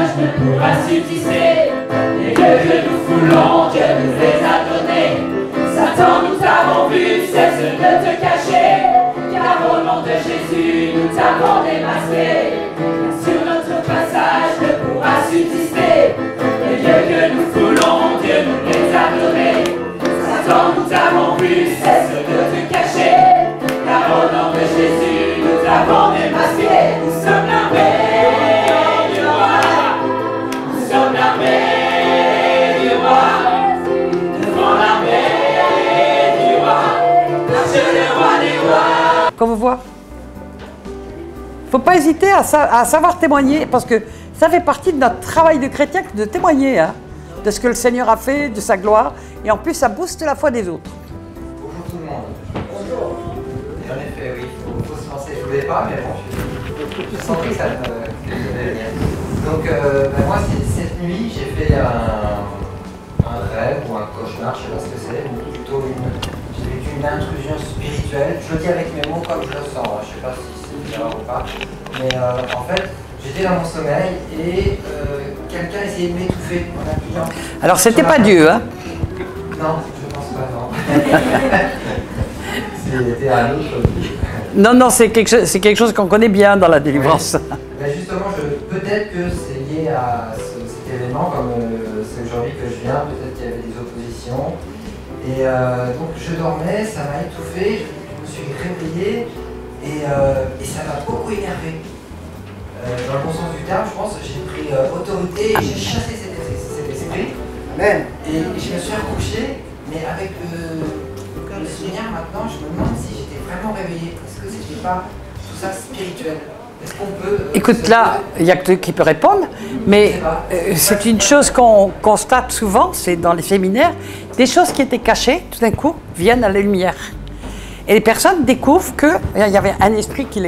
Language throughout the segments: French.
passage ne pourra subsister. Les dieux que nous foulons, Dieu nous les a donnés. Satan, nous t'avons vu, cesse de te cacher, car au nom de Jésus, nous t'avons démasqué. Sur notre passage ne pourra subsister. Les dieux que nous foulons, Dieu nous les a donnés. Satan, nous t'avons vu, cesse de te cacher, car au nom de Jésus, nous t'avons démasqué. Nous sommes l'armée du roi. Nous sommes l'armée du roi. Devant l'armée du roi, marche le roi des rois. Qu'on vous voit. Faut pas hésiter à savoir témoigner, parce que ça fait partie de notre travail de chrétien de témoigner hein, de ce que le Seigneur a fait, de sa gloire, et en plus ça booste la foi des autres. Bonjour tout le monde. Bonjour. En effet, oui, il faut se lancer. Je ne voulais pas, mais bon, je sentais que ça devait venir. Donc, moi, cette nuit, j'ai fait un rêve ou un cauchemar, je ne sais pas ce que c'est, ou plutôt j'ai vécu une intrusion spirituelle. Je le dis avec mes mots comme je le sens, je ne sais pas si c'est une erreur ou pas, mais en fait, j'étais dans mon sommeil et quelqu'un essayait de m'étouffer en appuyant. Alors, c'était pas Dieu, hein? Non, je pense pas, non. C'était un autre. Non, c'est quelque chose qu'on connaît bien dans la délivrance. Oui. Ben justement, peut-être que c'est lié à cet événement, comme c'est aujourd'hui que je viens, peut-être qu'il y avait des oppositions. Et donc je dormais, ça m'a étouffé, je me suis réveillé et ça m'a beaucoup énervé. Dans le bon sens du terme, je pense, j'ai pris autorité et j'ai chassé cet esprit. Amen. Et je me suis recouché, mais avec le souvenir maintenant, je me demande si j'étais vraiment réveillé. Est-ce que c'était pas tout ça spirituel? Est-ce qu'on peut... Écoute, là, il n'y a que toi qui peux répondre, mais c'est une chose qu'on constate souvent, c'est dans les séminaires, des choses qui étaient cachées, tout d'un coup, viennent à la lumière. Et les personnes découvrent qu'il y avait un esprit qui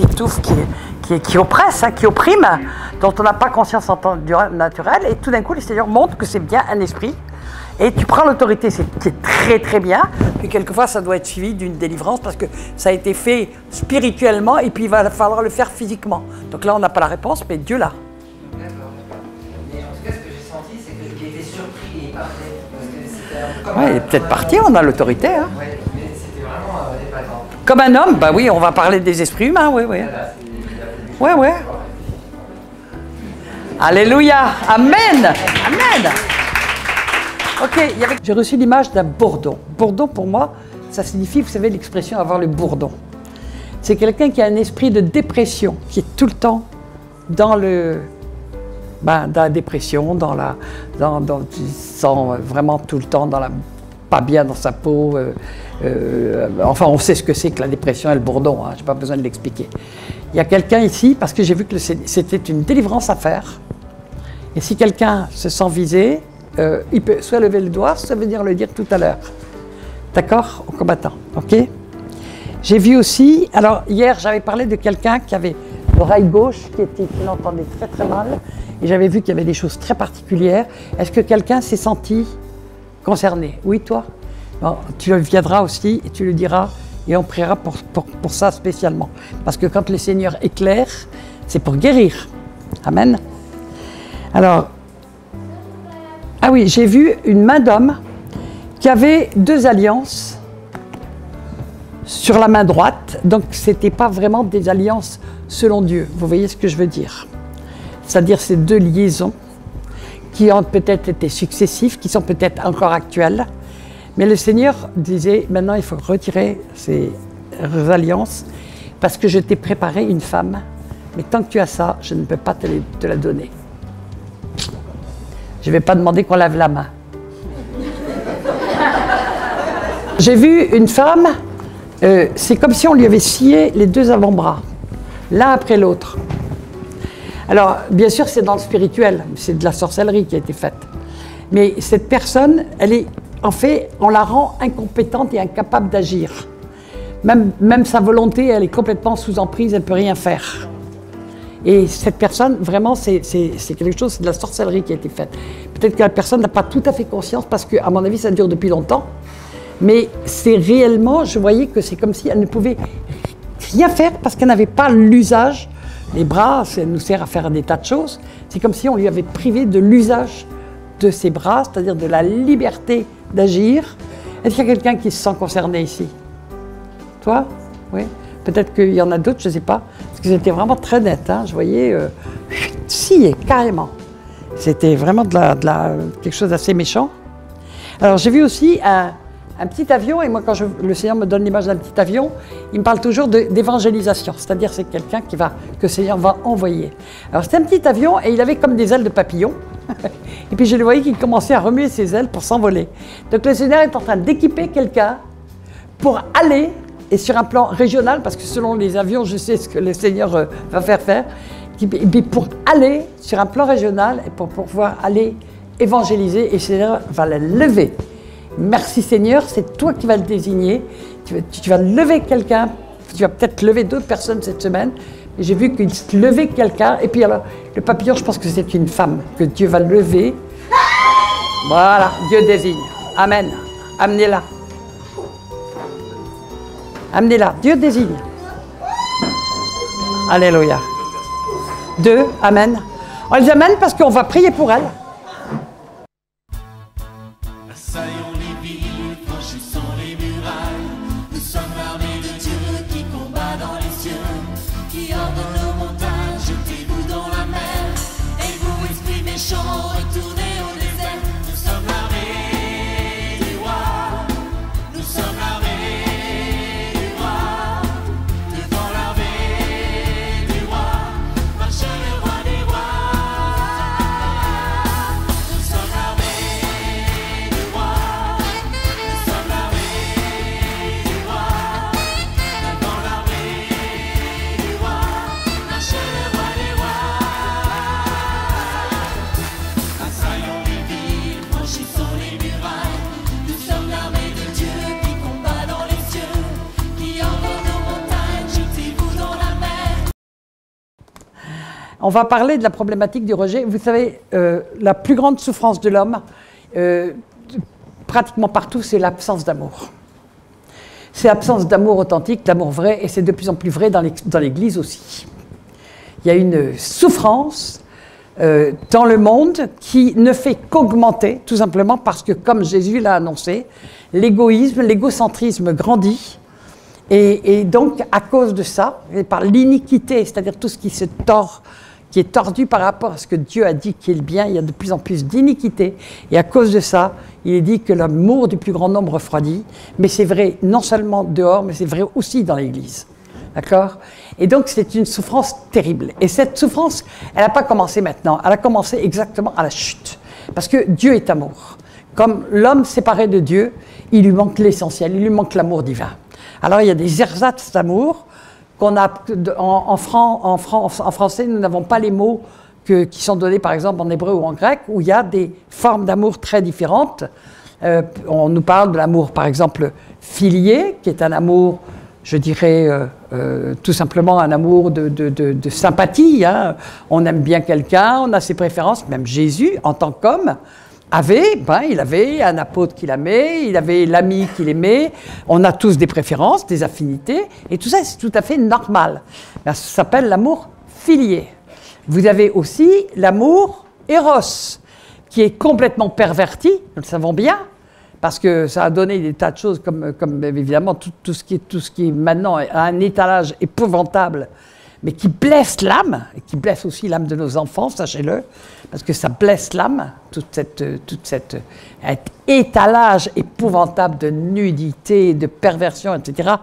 étouffe, qui oppresse, hein, qui opprime, dont on n'a pas conscience en temps naturel, et tout d'un coup, les Seigneurs montrent que c'est bien un esprit, et tu prends l'autorité, c'est très très bien, puis quelquefois ça doit être suivi d'une délivrance, parce que ça a été fait spirituellement, et puis il va falloir le faire physiquement. Donc là, on n'a pas la réponse, mais Dieu l'a. D'accord. Mais en tout cas, ce que j'ai senti, c'est que j'ai été surpris et parfait. Oui, il est peut-être parti, on a l'autorité. Hein. Oui, mais c'était vraiment épatant. Comme un homme, bah oui, on va parler des esprits humains, oui, oui. Oui, oui. Alléluia, amen, amen. Ok, j'ai reçu l'image d'un bourdon. Bourdon, pour moi, ça signifie, vous savez, l'expression avoir le bourdon. C'est quelqu'un qui a un esprit de dépression, qui est tout le temps dans la dépression, il se sent vraiment tout le temps pas bien dans sa peau. Enfin, on sait ce que c'est que la dépression et le bourdon, hein, je n'ai pas besoin de l'expliquer. Il y a quelqu'un ici, parce que j'ai vu que c'était une délivrance à faire. Et si quelqu'un se sent visé, il peut soit lever le doigt, soit venir le dire tout à l'heure. D'accord? Au combattant, ok? J'ai vu aussi, alors hier j'avais parlé de quelqu'un qui avait l'oreille gauche, qui l'entendait très très mal, et j'avais vu qu'il y avait des choses très particulières. Est-ce que quelqu'un s'est senti concerné? Oui, toi? Bon, tu viendras aussi et tu le diras, et on priera pour ça spécialement. Parce que quand le Seigneur éclaire, c'est pour guérir. Amen. Alors, ah oui, j'ai vu une main d'homme qui avait 2 alliances sur la main droite, donc ce n'était pas vraiment des alliances selon Dieu. Vous voyez ce que je veux dire? C'est-à-dire ces 2 liaisons qui ont peut-être été successives, qui sont peut-être encore actuelles, mais le Seigneur disait, maintenant il faut retirer ces alliances parce que je t'ai préparé une femme, mais tant que tu as ça, je ne peux pas te la donner. Je ne vais pas demander qu'on lave la main. J'ai vu une femme, c'est comme si on lui avait scié les 2 avant-bras, l'un après l'autre. Alors, bien sûr, c'est dans le spirituel, c'est de la sorcellerie qui a été faite. Mais cette personne, en fait, on la rend incompétente et incapable d'agir. Même sa volonté, elle est complètement sous emprise, elle ne peut rien faire. Et cette personne, vraiment, c'est quelque chose, c'est de la sorcellerie qui a été faite. Peut-être que la personne n'a pas tout à fait conscience, parce qu'à mon avis, ça dure depuis longtemps. Mais c'est réellement, je voyais que c'est comme si elle ne pouvait rien faire, parce qu'elle n'avait pas l'usage les bras, ça nous sert à faire des tas de choses. C'est comme si on lui avait privé de l'usage de ses bras, c'est-à-dire de la liberté d'agir. Est-ce qu'il y a quelqu'un qui se sent concerné ici? Toi? Oui? Peut-être qu'il y en a d'autres, je ne sais pas. Parce que c'était vraiment très net, hein. Je voyais scier, carrément. C'était vraiment quelque chose d'assez méchant. Alors j'ai vu aussi un petit avion, et moi quand le Seigneur me donne l'image d'un petit avion, il me parle toujours d'évangélisation, c'est-à-dire c'est quelqu'un que le Seigneur va envoyer. Alors c'était un petit avion et il avait comme des ailes de papillon, et puis je le voyais qu'il commençait à remuer ses ailes pour s'envoler. Donc le Seigneur est en train d'équiper quelqu'un pour aller, et sur un plan régional, parce que selon les avions, je sais ce que le Seigneur va faire, et puis pour aller sur un plan régional, et pour pouvoir aller évangéliser, et le Seigneur va le lever. Merci Seigneur, c'est toi qui vas le désigner. Tu vas lever quelqu'un, tu vas peut-être lever d'autres personnes cette semaine. Et j'ai vu qu'il levait quelqu'un. Et puis alors, le papillon, je pense que c'est une femme que Dieu va lever. Voilà, Dieu désigne. Amen. Amenez-la. Amenez-la. Dieu désigne. Alléluia. 2, amen. On les amène parce qu'on va prier pour elle. On va parler de la problématique du rejet. Vous savez, la plus grande souffrance de l'homme, pratiquement partout, c'est l'absence d'amour. C'est l'absence d'amour authentique, d'amour vrai, et c'est de plus en plus vrai dans l'Église aussi. Il y a une souffrance dans le monde qui ne fait qu'augmenter, tout simplement parce que, comme Jésus l'a annoncé, l'égoïsme, l'égocentrisme grandit. Et donc, à cause de ça, et par l'iniquité, c'est-à-dire tout ce qui se tord, qui est tordu par rapport à ce que Dieu a dit qui est le bien, il y a de plus en plus d'iniquité. Et à cause de ça, il est dit que l'amour du plus grand nombre refroidit. Mais c'est vrai non seulement dehors, mais c'est vrai aussi dans l'Église. D'accord? Et donc, c'est une souffrance terrible. Et cette souffrance, elle n'a pas commencé maintenant. Elle a commencé exactement à la chute. Parce que Dieu est amour. Comme l'homme séparé de Dieu, il lui manque l'essentiel, il lui manque l'amour divin. Alors, il y a des ersatz d'amour qu'on a en français, nous n'avons pas les mots qui sont donnés, par exemple, en hébreu ou en grec, où il y a des formes d'amour très différentes. On nous parle de l'amour, par exemple, filié, qui est un amour, je dirais, tout simplement un amour de sympathie. Hein. On aime bien quelqu'un, on a ses préférences, même Jésus, en tant qu'homme, il avait un apôtre qu'il aimait, il avait l'ami qu'il aimait, on a tous des préférences, des affinités, et tout ça c'est tout à fait normal. Ça s'appelle l'amour filié. Vous avez aussi l'amour éros, qui est complètement perverti, nous le savons bien, parce que ça a donné des tas de choses, comme évidemment tout ce qui est maintenant à un étalage épouvantable, mais qui blesse l'âme, et qui blesse aussi l'âme de nos enfants, sachez-le, parce que ça blesse l'âme, tout cet étalage épouvantable de nudité, de perversion, etc.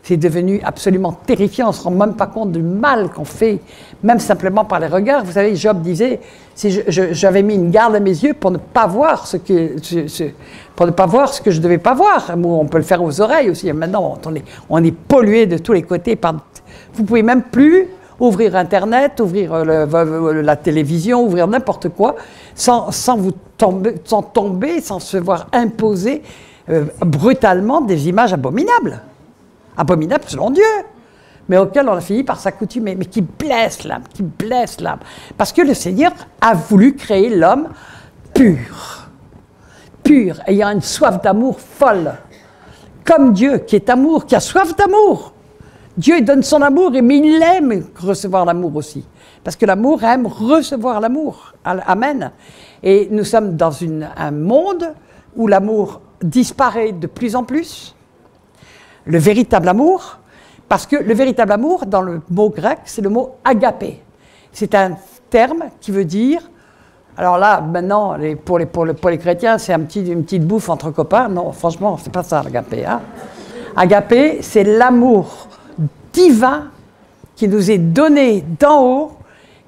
C'est devenu absolument terrifiant, on ne se rend même pas compte du mal qu'on fait, même simplement par les regards. Vous savez, Job disait, si j'avais mis une garde à mes yeux pour ne pas voir ce que je ne devais pas voir. On peut le faire aux oreilles aussi, maintenant on est pollué de tous les côtés par... Vous ne pouvez même plus ouvrir Internet, ouvrir la télévision, ouvrir n'importe quoi, sans tomber, sans se voir imposer brutalement des images abominables. Abominables selon Dieu, mais auxquelles on a fini par s'accoutumer, mais qui blessent l'âme, Parce que le Seigneur a voulu créer l'homme pur, ayant une soif d'amour folle, comme Dieu qui est amour, qui a soif d'amour. Dieu donne son amour, mais il aime recevoir l'amour aussi. Parce que l'amour aime recevoir l'amour. Amen. Et nous sommes dans un monde où l'amour disparaît de plus en plus. Le véritable amour, parce que le véritable amour, dans le mot grec, c'est le mot agapé. C'est un terme qui veut dire, alors là, maintenant, pour les chrétiens, c'est une petite bouffe entre copains. Non, franchement, c'est pas ça, l'agapé. Hein. Agapé, c'est l'amour divin qui nous est donné d'en haut,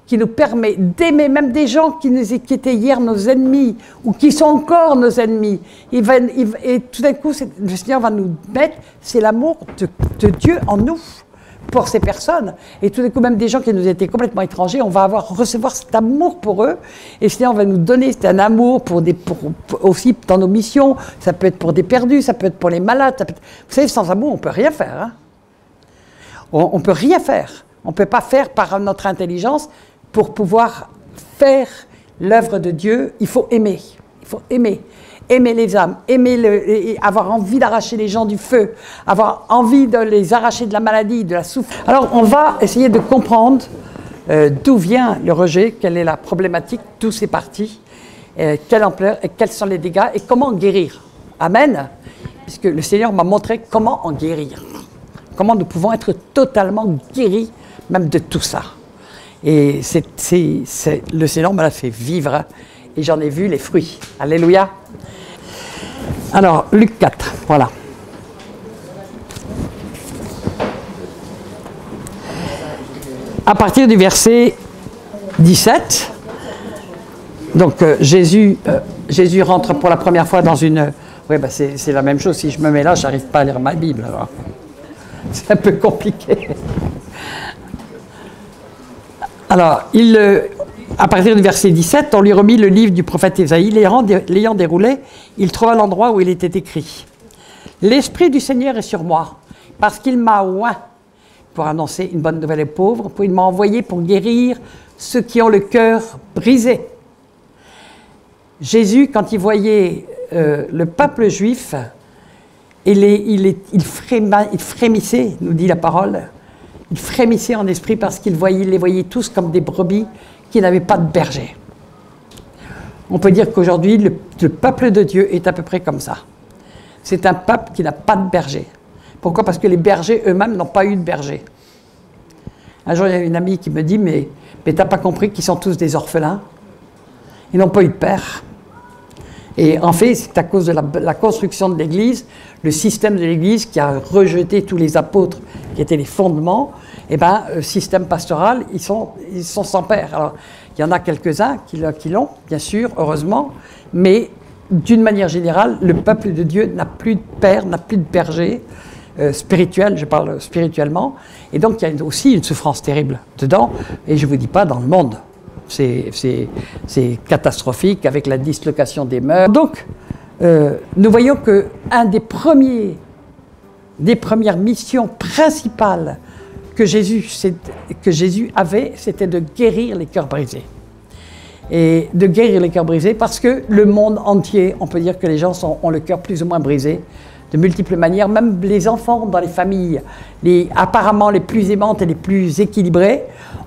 qui nous permet d'aimer même des gens qui étaient hier nos ennemis ou qui sont encore nos ennemis. Et tout d'un coup, le Seigneur va nous mettre, c'est l'amour de Dieu en nous pour ces personnes. Et tout d'un coup, même des gens qui nous étaient complètement étrangers, on va recevoir cet amour pour eux. Et le Seigneur va nous donner cet amour aussi dans nos missions. Ça peut être pour des perdus, ça peut être pour les malades. Vous savez, sans amour, on ne peut rien faire. Hein. On ne peut rien faire. On ne peut pas faire par notre intelligence. Pour pouvoir faire l'œuvre de Dieu, il faut aimer. Il faut aimer. Aimer les âmes, avoir envie d'arracher les gens du feu, avoir envie de les arracher de la maladie, de la souffrance. Alors, on va essayer de comprendre d'où vient le rejet, quelle est la problématique, d'où c'est parti, quelle ampleur, et quels sont les dégâts, et comment en guérir. Amen. Puisque le Seigneur m'a montré comment en guérir. Comment nous pouvons être totalement guéris, même de tout ça. Et le Seigneur me l'a fait vivre et j'en ai vu les fruits. Alléluia. Alors, Luc 4, voilà. À partir du verset 17, donc Jésus rentre pour la première fois dans une... Oui, ben c'est la même chose. Si je me mets là, je n'arrive pas à lire ma Bible. C'est un peu compliqué. Alors, à partir du verset 17, on lui remit le livre du prophète Ésaïe. L'ayant déroulé, il trouva l'endroit où il était écrit « L'Esprit du Seigneur est sur moi, parce qu'il m'a oint pour annoncer une bonne nouvelle aux pauvres, il m'a envoyé pour guérir ceux qui ont le cœur brisé. » Jésus, quand il voyait le peuple juif, il frémissait, nous dit la parole. Il frémissait en esprit parce qu'il les voyait tous comme des brebis qui n'avaient pas de berger. On peut dire qu'aujourd'hui, le peuple de Dieu est à peu près comme ça. C'est un peuple qui n'a pas de berger. Pourquoi? Parce que les bergers eux-mêmes n'ont pas eu de berger. Un jour, il y a une amie qui me dit « Mais t'as pas compris qu'ils sont tous des orphelins? Ils n'ont pas eu de père. » Et en fait, c'est à cause de la construction de l'Église, le système de l'Église qui a rejeté tous les apôtres qui étaient les fondements, et bien, le système pastoral, ils sont sans père. Alors, il y en a quelques-uns qui l'ont, bien sûr, heureusement, mais d'une manière générale, le peuple de Dieu n'a plus de père, n'a plus de berger spirituel, je parle spirituellement, et donc il y a aussi une souffrance terrible dedans, et je ne vous dis pas dans le monde. C'est catastrophique avec la dislocation des mœurs. Donc, nous voyons qu'une des premières missions principales que Jésus avait, c'était de guérir les cœurs brisés. Et de guérir les cœurs brisés parce que le monde entier, on peut dire que les gens ont le cœur plus ou moins brisé de multiples manières. Même les enfants dans les familles, apparemment les plus aimantes et les plus équilibrées,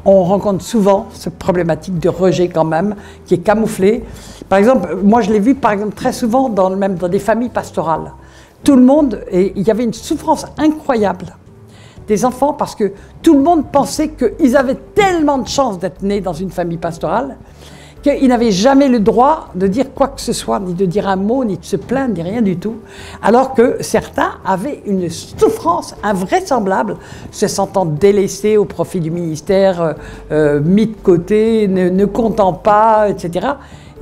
on rencontre souvent cette problématique de rejet quand même, qui est camouflée. Par exemple, moi je l'ai vu par exemple très souvent même dans des familles pastorales. Tout le monde, et il y avait une souffrance incroyable des enfants parce que tout le monde pensait qu'ils avaient tellement de chance d'être nés dans une famille pastorale qu'ils n'avaient jamais le droit de dire quoi que ce soit, ni de dire un mot, ni de se plaindre, ni rien du tout. Alors que certains avaient une souffrance invraisemblable, se sentant délaissés au profit du ministère, mis de côté, ne comptant pas, etc.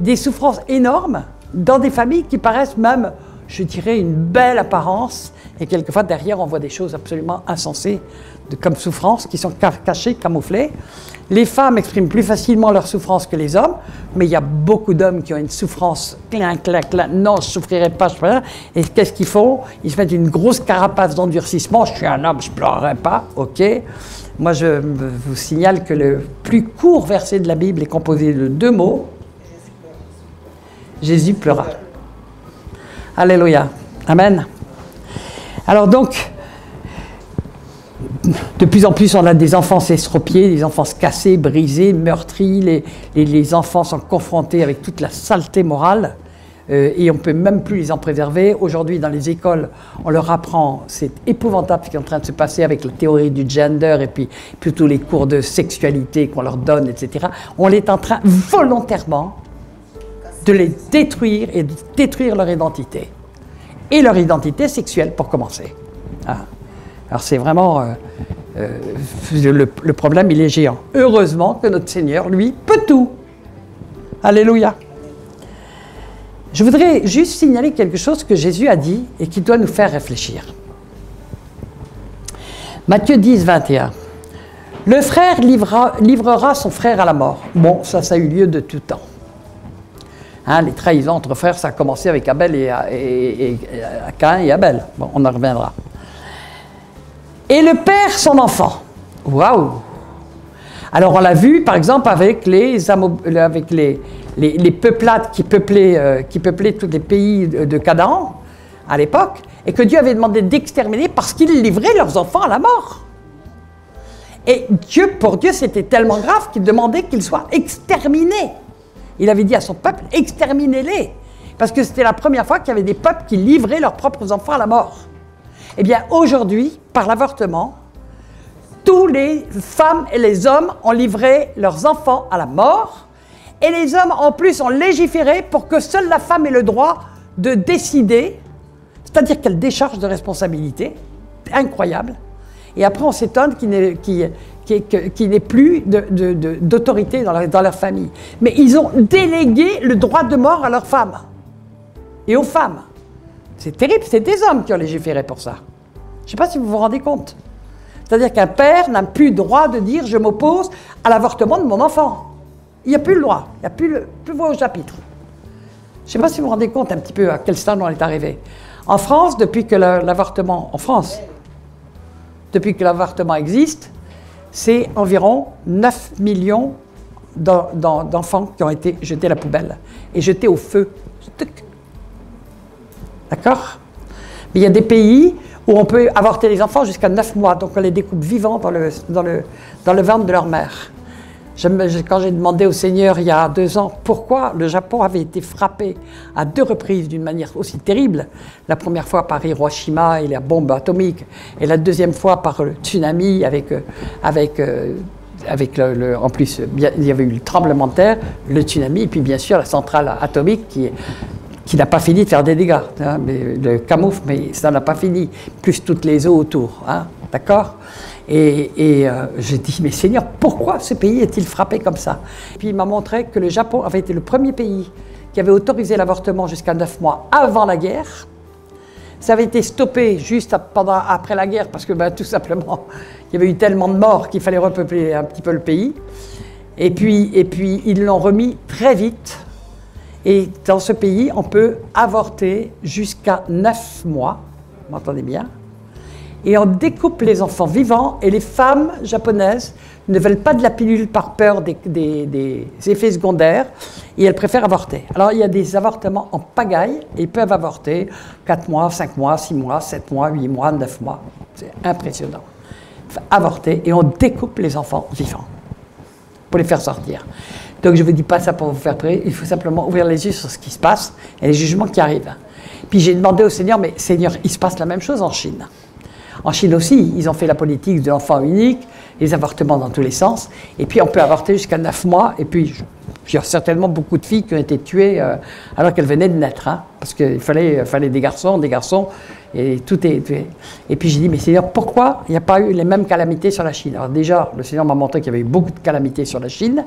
Des souffrances énormes dans des familles qui paraissent même, je dirais, une belle apparence. Et quelquefois, derrière, on voit des choses absolument insensées comme souffrances qui sont cachées, camouflées. Les femmes expriment plus facilement leur souffrance que les hommes, mais il y a beaucoup d'hommes qui ont une souffrance, clin, non, je ne souffrirai pas, et qu'est-ce qu'ils font? Ils se mettent une grosse carapace d'endurcissement, je suis un homme, je ne pleurerai pas, ok. Moi, je vous signale que le plus court verset de la Bible est composé de 2 mots. Jésus pleura. Alléluia. Amen. Alors donc, de plus en plus, on a des enfants estropiés, des enfants cassés, brisés, meurtris. Les enfants sont confrontés avec toute la saleté morale et on ne peut même plus les en préserver. Aujourd'hui, dans les écoles, on leur apprend, c'est épouvantable ce qui est en train de se passer avec la théorie du gender et puis plutôt les cours de sexualité qu'on leur donne, etc. On est en train volontairement de les détruire et de détruire leur identité. Et leur identité sexuelle, pour commencer. Ah. Alors c'est vraiment... le problème, il est géant. Heureusement que notre Seigneur, lui, peut tout. Alléluia. Je voudrais juste signaler quelque chose que Jésus a dit et qui doit nous faire réfléchir. Matthieu 10, 21. Le frère livrera son frère à la mort. Bon, ça a eu lieu de tout temps. Hein, les trahisons entre frères, ça a commencé avec Abel et Caïn et Abel. Bon, on en reviendra. Et le père, son enfant. Waouh! Alors on l'a vu, par exemple, avec les peuplades qui peuplaient tous les pays de Canaan à l'époque, et que Dieu avait demandé d'exterminer parce qu'ils livraient leurs enfants à la mort. Et pour Dieu, c'était tellement grave qu'il demandait qu'ils soient exterminés. Il avait dit à son peuple, exterminez-les. Parce que c'était la première fois qu'il y avait des peuples qui livraient leurs propres enfants à la mort. Eh bien, aujourd'hui, par l'avortement, tous les femmes et les hommes ont livré leurs enfants à la mort. Et les hommes, en plus, ont légiféré pour que seule la femme ait le droit de décider, c'est-à-dire qu'elle décharge de responsabilité. Incroyable. Et après, on s'étonne qu'il n'ait plus d'autorité dans leur famille. Mais ils ont délégué le droit de mort à leurs femmes et aux femmes. C'est terrible, c'est des hommes qui ont légiféré pour ça. Je ne sais pas si vous vous rendez compte. C'est-à-dire qu'un père n'a plus le droit de dire « je m'oppose à l'avortement de mon enfant ». Il n'y a plus le droit, il n'y a plus voix au chapitre. Je ne sais pas si vous vous rendez compte un petit peu à quel stade on est arrivé. En France, depuis que l'avortement existe, c'est environ 9 millions d'enfants qui ont été jetés à la poubelle et jetés au feu. D'accord? Mais il y a des pays où on peut avorter les enfants jusqu'à 9 mois, donc on les découpe vivants dans le ventre de leur mère. Quand j'ai demandé au Seigneur il y a 2 ans pourquoi le Japon avait été frappé à 2 reprises d'une manière aussi terrible, la première fois par Hiroshima et la bombe atomique, et la deuxième fois par le tsunami en plus, il y avait eu le tremblement de terre, le tsunami, et puis bien sûr la centrale atomique qui n'a pas fini de faire des dégâts, hein, mais le camoufle, mais ça n'a pas fini, plus toutes les eaux autour, hein, d'accord? Et j'ai dit, mais Seigneur, pourquoi ce pays est-il frappé comme ça? Puis il m'a montré que le Japon avait été le premier pays qui avait autorisé l'avortement jusqu'à 9 mois avant la guerre. Ça avait été stoppé juste après la guerre parce que tout simplement, il y avait eu tellement de morts qu'il fallait repeupler un petit peu le pays. Et puis ils l'ont remis très vite. Et dans ce pays, on peut avorter jusqu'à 9 mois, vous m'entendez bien? Et on découpe les enfants vivants et les femmes japonaises ne veulent pas de la pilule par peur des effets secondaires et elles préfèrent avorter. Alors il y a des avortements en pagaille et ils peuvent avorter 4 mois, 5 mois, 6 mois, 7 mois, 8 mois, 9 mois. C'est impressionnant. Avorter et on découpe les enfants vivants pour les faire sortir. Donc je ne vous dis pas ça pour vous faire peur, il faut simplement ouvrir les yeux sur ce qui se passe et les jugements qui arrivent. Puis j'ai demandé au Seigneur, mais Seigneur, il se passe la même chose en Chine. En Chine aussi, ils ont fait la politique de l'enfant unique, les avortements dans tous les sens, et puis on peut avorter jusqu'à 9 mois, et puis il y a certainement beaucoup de filles qui ont été tuées alors qu'elles venaient de naître, hein, parce qu'il fallait des garçons, et tout est... Et puis j'ai dit, mais Seigneur, pourquoi il n'y a pas eu les mêmes calamités sur la Chine? Alors déjà, le Seigneur m'a montré qu'il y avait eu beaucoup de calamités sur la Chine,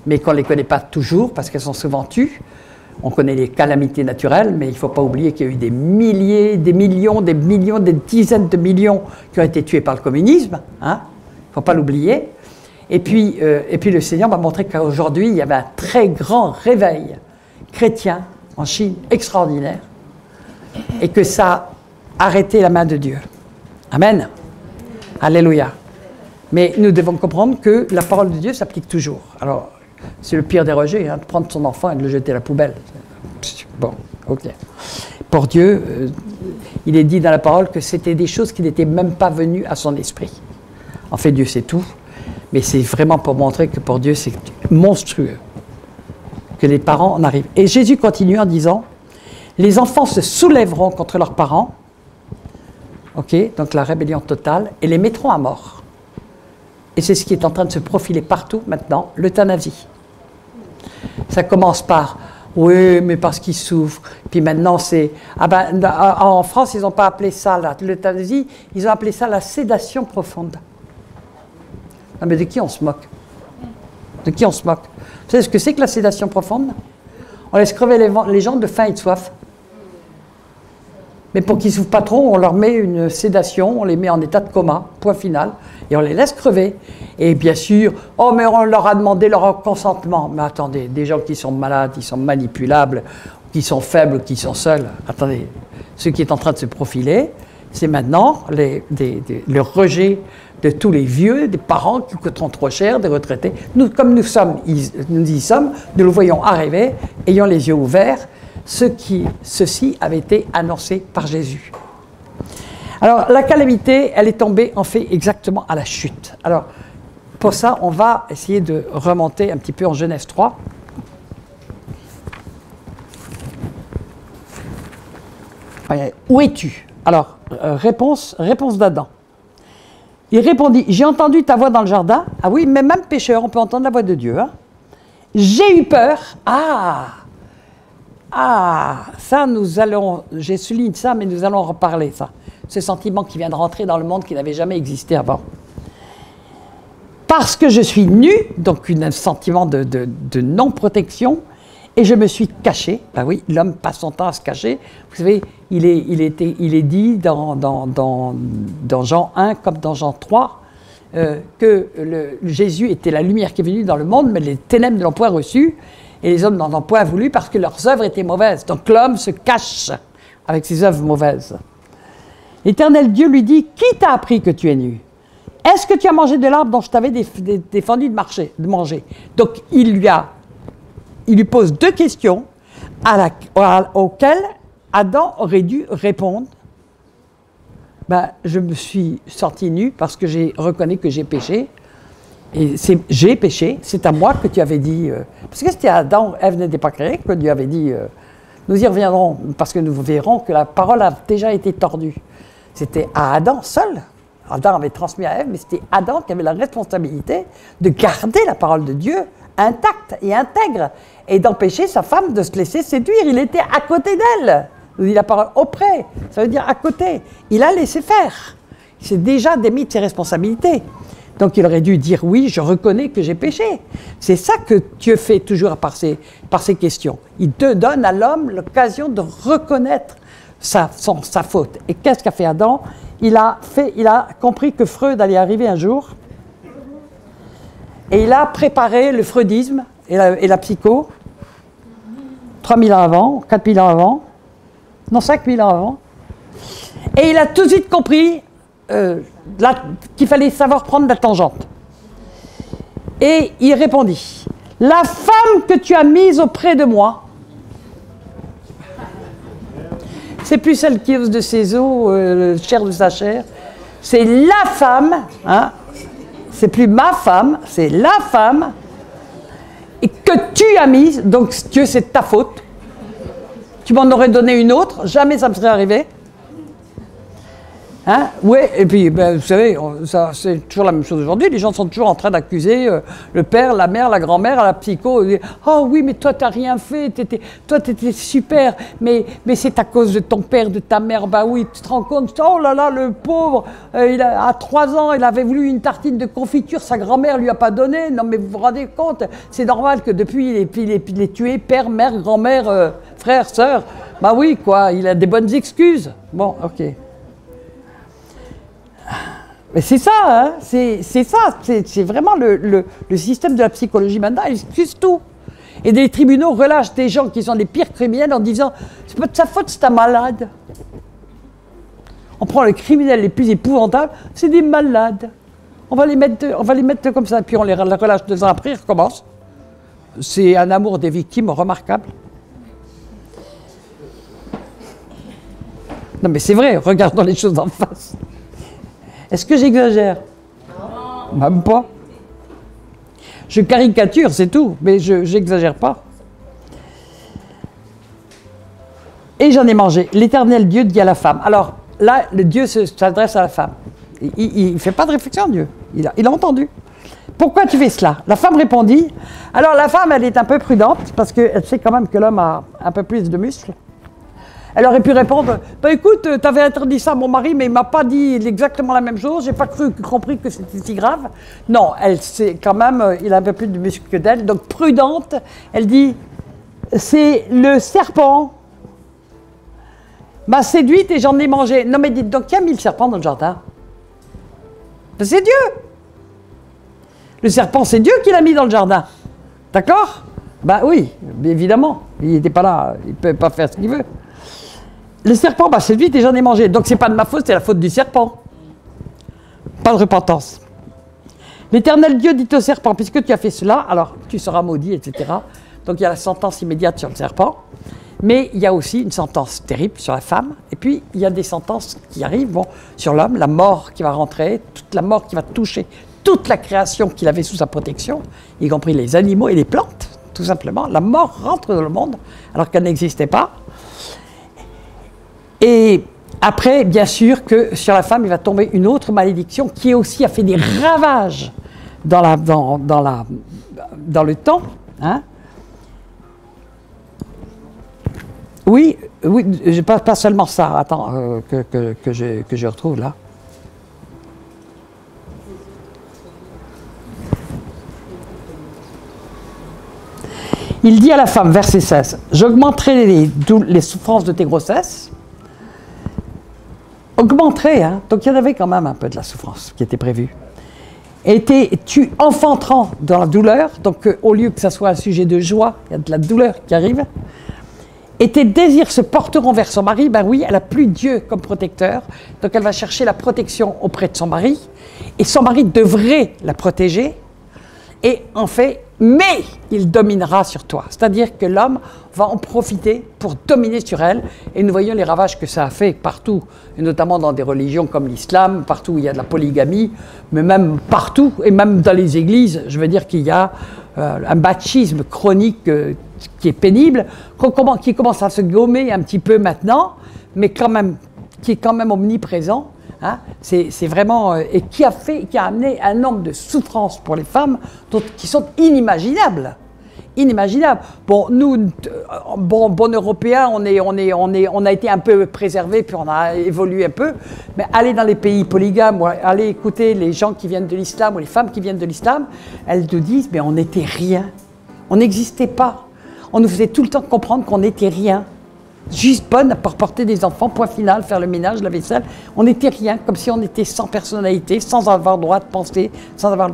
mais qu'on ne les connaît pas toujours, parce qu'elles sont souvent tues. On connaît les calamités naturelles, mais il ne faut pas oublier qu'il y a eu des milliers, des millions, des dizaines de millions qui ont été tués par le communisme. Hein, il ne faut pas l'oublier. Et puis le Seigneur m'a montré qu'aujourd'hui, il y avait un très grand réveil chrétien en Chine, extraordinaire, et que ça a arrêté la main de Dieu. Amen. Alléluia. Mais nous devons comprendre que la parole de Dieu s'applique toujours. Alors, c'est le pire des rejets, hein, de prendre son enfant et de le jeter à la poubelle. Bon, ok. Pour Dieu, il est dit dans la parole que c'était des choses qui n'étaient même pas venues à son esprit. En fait, Dieu sait tout. Mais c'est vraiment pour montrer que pour Dieu, c'est monstrueux. Que les parents en arrivent. Et Jésus continue en disant, les enfants se soulèveront contre leurs parents, ok, donc la rébellion totale, et les mettront à mort. Et c'est ce qui est en train de se profiler partout maintenant, l'euthanasie. Ça commence par, oui, mais parce qu'ils souffrent. Puis maintenant, c'est, en France, ils n'ont pas appelé ça l'euthanasie, ils ont appelé ça la sédation profonde. Non, mais de qui on se moque? De qui on se moque? Vous savez ce que c'est que la sédation profonde? On laisse crever les gens de faim et de soif. Mais pour qu'ils ne souffrent pas trop, on leur met une sédation, on les met en état de coma, point final, et on les laisse crever. Et bien sûr, oh mais on leur a demandé leur consentement. Mais attendez, des gens qui sont malades, qui sont manipulables, qui sont faibles, qui sont seuls, attendez, ce qui est en train de se profiler, c'est maintenant le rejet de tous les vieux, des parents qui coûteront trop cher, des retraités. Nous, comme nous y sommes, nous le voyons arriver, ayant les yeux ouverts, ceci avait été annoncé par Jésus. Alors, la calamité, elle est tombée, en fait, exactement à la chute. Alors, pour ça, on va essayer de remonter un petit peu en Genèse 3. Où es-tu? Alors, réponse d'Adam. Il répondit, j'ai entendu ta voix dans le jardin. Ah oui, mais même pécheur, on peut entendre la voix de Dieu. Hein? J'ai eu peur. Ça, j'ai souligné ça, mais nous allons en reparler, ça. Ce sentiment qui vient de rentrer dans le monde qui n'avait jamais existé avant. Parce que je suis nu, donc un sentiment de non-protection, et je me suis caché. Ben oui, l'homme passe son temps à se cacher. Vous savez, il est dit dans Jean 1 comme dans Jean 3 que Jésus était la lumière qui est venue dans le monde, mais les ténèbres ne l'ont point reçu. Et les hommes n'en ont point voulu parce que leurs œuvres étaient mauvaises. Donc l'homme se cache avec ses œuvres mauvaises. L'Éternel Dieu lui dit, qui t'a appris que tu es nu? Est-ce que tu as mangé de l'arbre dont je t'avais défendu de manger? Donc il lui pose deux questions auxquelles Adam aurait dû répondre. Je me suis sorti nu parce que j'ai reconnu que j'ai péché. Et j'ai péché, c'est à moi que tu avais dit, parce que c'était Adam, Ève n'était pas créée, que Dieu avait dit, nous y reviendrons, parce que nous verrons que la parole a déjà été tordue. C'était à Adam seul. Adam avait transmis à Ève, mais c'était Adam qui avait la responsabilité de garder la parole de Dieu intacte et intègre, et d'empêcher sa femme de se laisser séduire. Il était à côté d'elle. Nous dit la parole auprès, ça veut dire à côté. Il a laissé faire. Il s'est déjà démis de ses responsabilités. Donc il aurait dû dire oui, je reconnais que j'ai péché. C'est ça que Dieu fait toujours par ces questions. Il te donne à l'homme l'occasion de reconnaître sa faute. Et qu'est-ce qu'a fait Adam? Il a compris que Freud allait arriver un jour. Et il a préparé le freudisme et la psycho 3000 ans avant, 4000 ans avant, non 5000 ans avant. Et il a tout de suite compris qu'il fallait savoir prendre la tangente. Et il répondit, la femme que tu as mise auprès de moi, c'est plus celle qui ose de ses os, chair de sa chair, c'est la femme, hein, c'est plus ma femme, c'est la femme que tu as mise, donc Dieu c'est ta faute, tu m'en aurais donné une autre, jamais ça me serait arrivé. Hein? Oui, et puis, vous savez, c'est toujours la même chose aujourd'hui. Les gens sont toujours en train d'accuser le père, la mère, la grand-mère, la psycho. Oh oui, mais toi, tu n'as rien fait. Toi, tu étais super. Mais c'est à cause de ton père, de ta mère. Bah oui, tu te rends compte. Oh là là, le pauvre. À 3 ans, il avait voulu une tartine de confiture. Sa grand-mère lui a pas donné. Non, mais vous vous rendez compte? C'est normal que depuis, il est tué père, mère, grand-mère, frère, sœur. Bah oui, quoi. Il a des bonnes excuses. Bon, ok. Mais c'est ça, hein, c'est ça, c'est vraiment le système de la psychologie maintenant, il excuse tout. Et des tribunaux relâchent des gens qui sont les pires criminels en disant « c'est pas de sa faute, c'est un malade ». On prend les criminels les plus épouvantables, c'est des malades. On va les mettre comme ça, puis on les relâche 2 ans après, ils recommencent. C'est un amour des victimes remarquable. Non mais c'est vrai, regardons les choses en face. Est-ce que j'exagère? Même pas. Je caricature, c'est tout, mais je n'exagère pas. Et j'en ai mangé. L'Éternel Dieu dit à la femme. Alors là, le Dieu s'adresse à la femme. Il ne fait pas de réflexion, Dieu. Il a entendu. Pourquoi tu fais cela? La femme répondit. Alors la femme, elle est un peu prudente, parce qu'elle sait quand même que l'homme a un peu plus de muscles. Elle aurait pu répondre, bah, écoute, tu avais interdit ça à mon mari, mais il ne m'a pas dit exactement la même chose, j'ai pas compris que c'était si grave. Non, elle sait quand même, il a un peu plus de muscles que d'elle, donc prudente, elle dit, c'est le serpent m'a séduite et j'en ai mangé. Non mais dites donc, qui a mis le serpent dans le jardin? Ben, c'est Dieu. Le serpent, c'est Dieu qui l'a mis dans le jardin. D'accord? Ben oui, évidemment, il n'était pas là, il ne peut pas faire ce qu'il veut. Le serpent m'a séduite et j'en ai mangé. Donc c'est pas de ma faute, c'est la faute du serpent. Pas de repentance. L'Éternel Dieu dit au serpent, puisque tu as fait cela, alors tu seras maudit, etc. Donc il y a la sentence immédiate sur le serpent, mais il y a aussi une sentence terrible sur la femme, et puis il y a des sentences qui arrivent sur l'homme, la mort qui va rentrer, toute la mort qui va toucher toute la création qu'il avait sous sa protection, y compris les animaux et les plantes, tout simplement. La mort rentre dans le monde alors qu'elle n'existait pas. Et après, bien sûr, que sur la femme, il va tomber une autre malédiction qui aussi a fait des ravages dans le temps. Hein. Oui, pas seulement ça. Attends, que je retrouve là. Il dit à la femme, verset 16, « J'augmenterai les souffrances de tes grossesses. » Augmenterai, hein. Donc il y en avait quand même un peu de la souffrance qui était prévue. Et tu enfanteras dans la douleur, donc au lieu que ça soit un sujet de joie, il y a de la douleur qui arrive. Et tes désirs se porteront vers son mari, ben oui, elle n'a plus Dieu comme protecteur, donc elle va chercher la protection auprès de son mari, et son mari devrait la protéger, et en fait, mais il dominera sur toi. C'est-à-dire que l'homme va en profiter pour dominer sur elle, et nous voyons les ravages que ça a fait partout, et notamment dans des religions comme l'islam, partout où il y a de la polygamie, mais même partout, et même dans les églises, je veux dire qu'il y a un machisme chronique qui est pénible, qui commence à se gommer un petit peu maintenant, mais quand même, qui est quand même omniprésent. Hein, c'est vraiment et qui a amené un nombre de souffrances pour les femmes qui sont inimaginables. Bon, nous, bon Européens, on a été un peu préservés, puis on a évolué un peu. Mais aller dans les pays polygames, ou aller écouter les gens qui viennent de l'islam ou les femmes qui viennent de l'islam, elles nous disent, mais on n'était rien, on n'existait pas. On nous faisait tout le temps comprendre qu'on n'était rien. Juste bonne pour porter des enfants, point final, faire le ménage, la vaisselle. On n'était rien, comme si on était sans personnalité, sans avoir le droit de penser, sans avoir...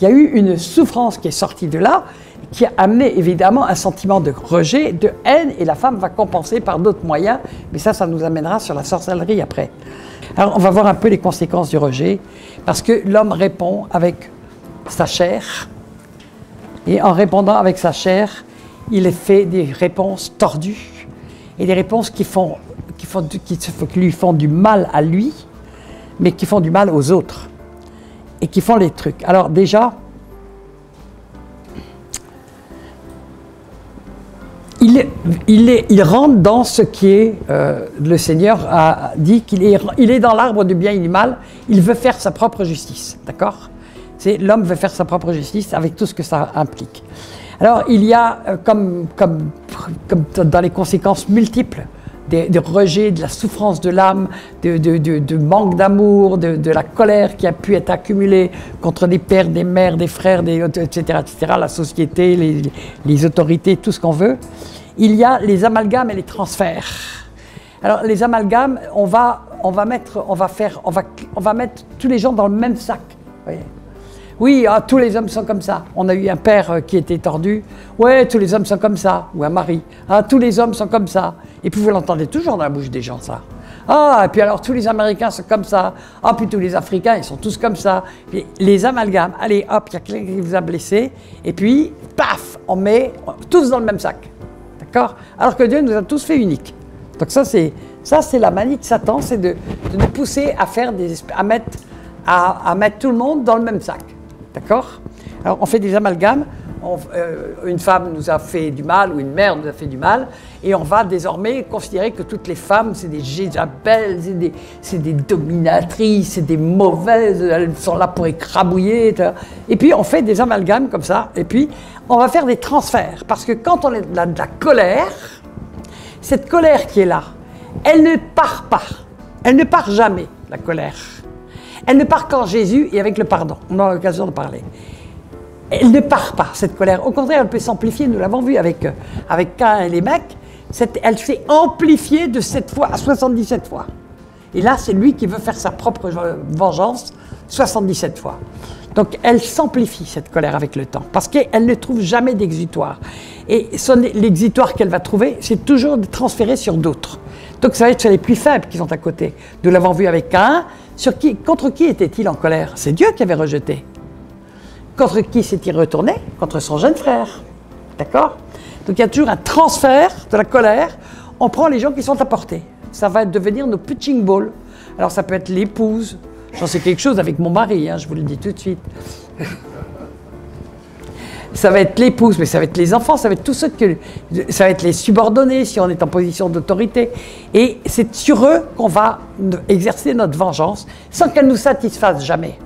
Il y a eu une souffrance qui est sortie de là, qui a amené évidemment un sentiment de rejet, de haine, et la femme va compenser par d'autres moyens, mais ça nous amènera sur la sorcellerie après. Alors on va voir un peu les conséquences du rejet, parce que l'homme répond avec sa chair, et en répondant avec sa chair, il fait des réponses tordues, et des réponses qui lui font du mal à lui, mais qui font du mal aux autres, et qui font les trucs. Alors déjà, il rentre dans ce qui est, le Seigneur a dit qu'il est dans l'arbre du bien et du mal, il veut faire sa propre justice, d'accord? L'homme veut faire sa propre justice avec tout ce que ça implique. Alors il y a, comme dans les conséquences multiples, de rejet, de la souffrance de l'âme, de manque d'amour, de la colère qui a pu être accumulée contre des pères, des mères, des frères, etc., la société, les autorités, tout ce qu'on veut. Il y a les amalgames et les transferts. Alors les amalgames, on va mettre tous les gens dans le même sac. Voyez. Oui, tous les hommes sont comme ça. On a eu un père qui était tordu. Ouais, tous les hommes sont comme ça. Ou un mari. Tous les hommes sont comme ça. Et puis vous l'entendez toujours dans la bouche des gens, ça. Et puis alors tous les Américains sont comme ça. Puis tous les Africains, ils sont tous comme ça. Puis, les amalgames, allez, hop, il y a quelqu'un qui vous a blessé. Et puis, paf, on met tous dans le même sac. D'accord? Alors que Dieu nous a tous fait uniques. Donc ça, c'est la manie de Satan, c'est de nous pousser à mettre tout le monde dans le même sac. D'accord? Alors, on fait des amalgames. Une femme nous a fait du mal ou une mère nous a fait du mal et on va désormais considérer que toutes les femmes, c'est des Jézabel, c'est des dominatrices, c'est des mauvaises, elles sont là pour écrabouiller. Etc. Et puis, on fait des amalgames comme ça et puis, on va faire des transferts parce que quand on est de la colère, cette colère qui est là, elle ne part pas. Elle ne part jamais, la colère. Elle ne part qu'en Jésus et avec le pardon. On aura l'occasion de parler. Elle ne part pas, cette colère. Au contraire, elle peut s'amplifier. Nous l'avons vu avec Caïn et les mecs. Elle s'est amplifiée de 7 fois à 77 fois. Et là, c'est lui qui veut faire sa propre vengeance 77 fois. Donc, elle s'amplifie, cette colère, avec le temps. Parce qu'elle ne trouve jamais d'exutoire. Et l'exutoire qu'elle va trouver, c'est toujours de transférer sur d'autres. Donc, ça va être sur les plus faibles qui sont à côté. Nous l'avons vu avec Caïn. Contre qui était-il en colère? C'est Dieu qui avait rejeté. Contre qui s'est-il retourné? Contre son jeune frère. D'accord? Donc il y a toujours un transfert de la colère. On prend les gens qui sont à portée. Ça va devenir nos pitching balls. Alors ça peut être l'épouse. J'en sais quelque chose avec mon mari, hein, je vous le dis tout de suite. Ça va être l'épouse, mais ça va être les enfants, ça va être tout ce que... Ça va être les subordonnés si on est en position d'autorité. Et c'est sur eux qu'on va exercer notre vengeance sans qu'elle nous satisfasse jamais.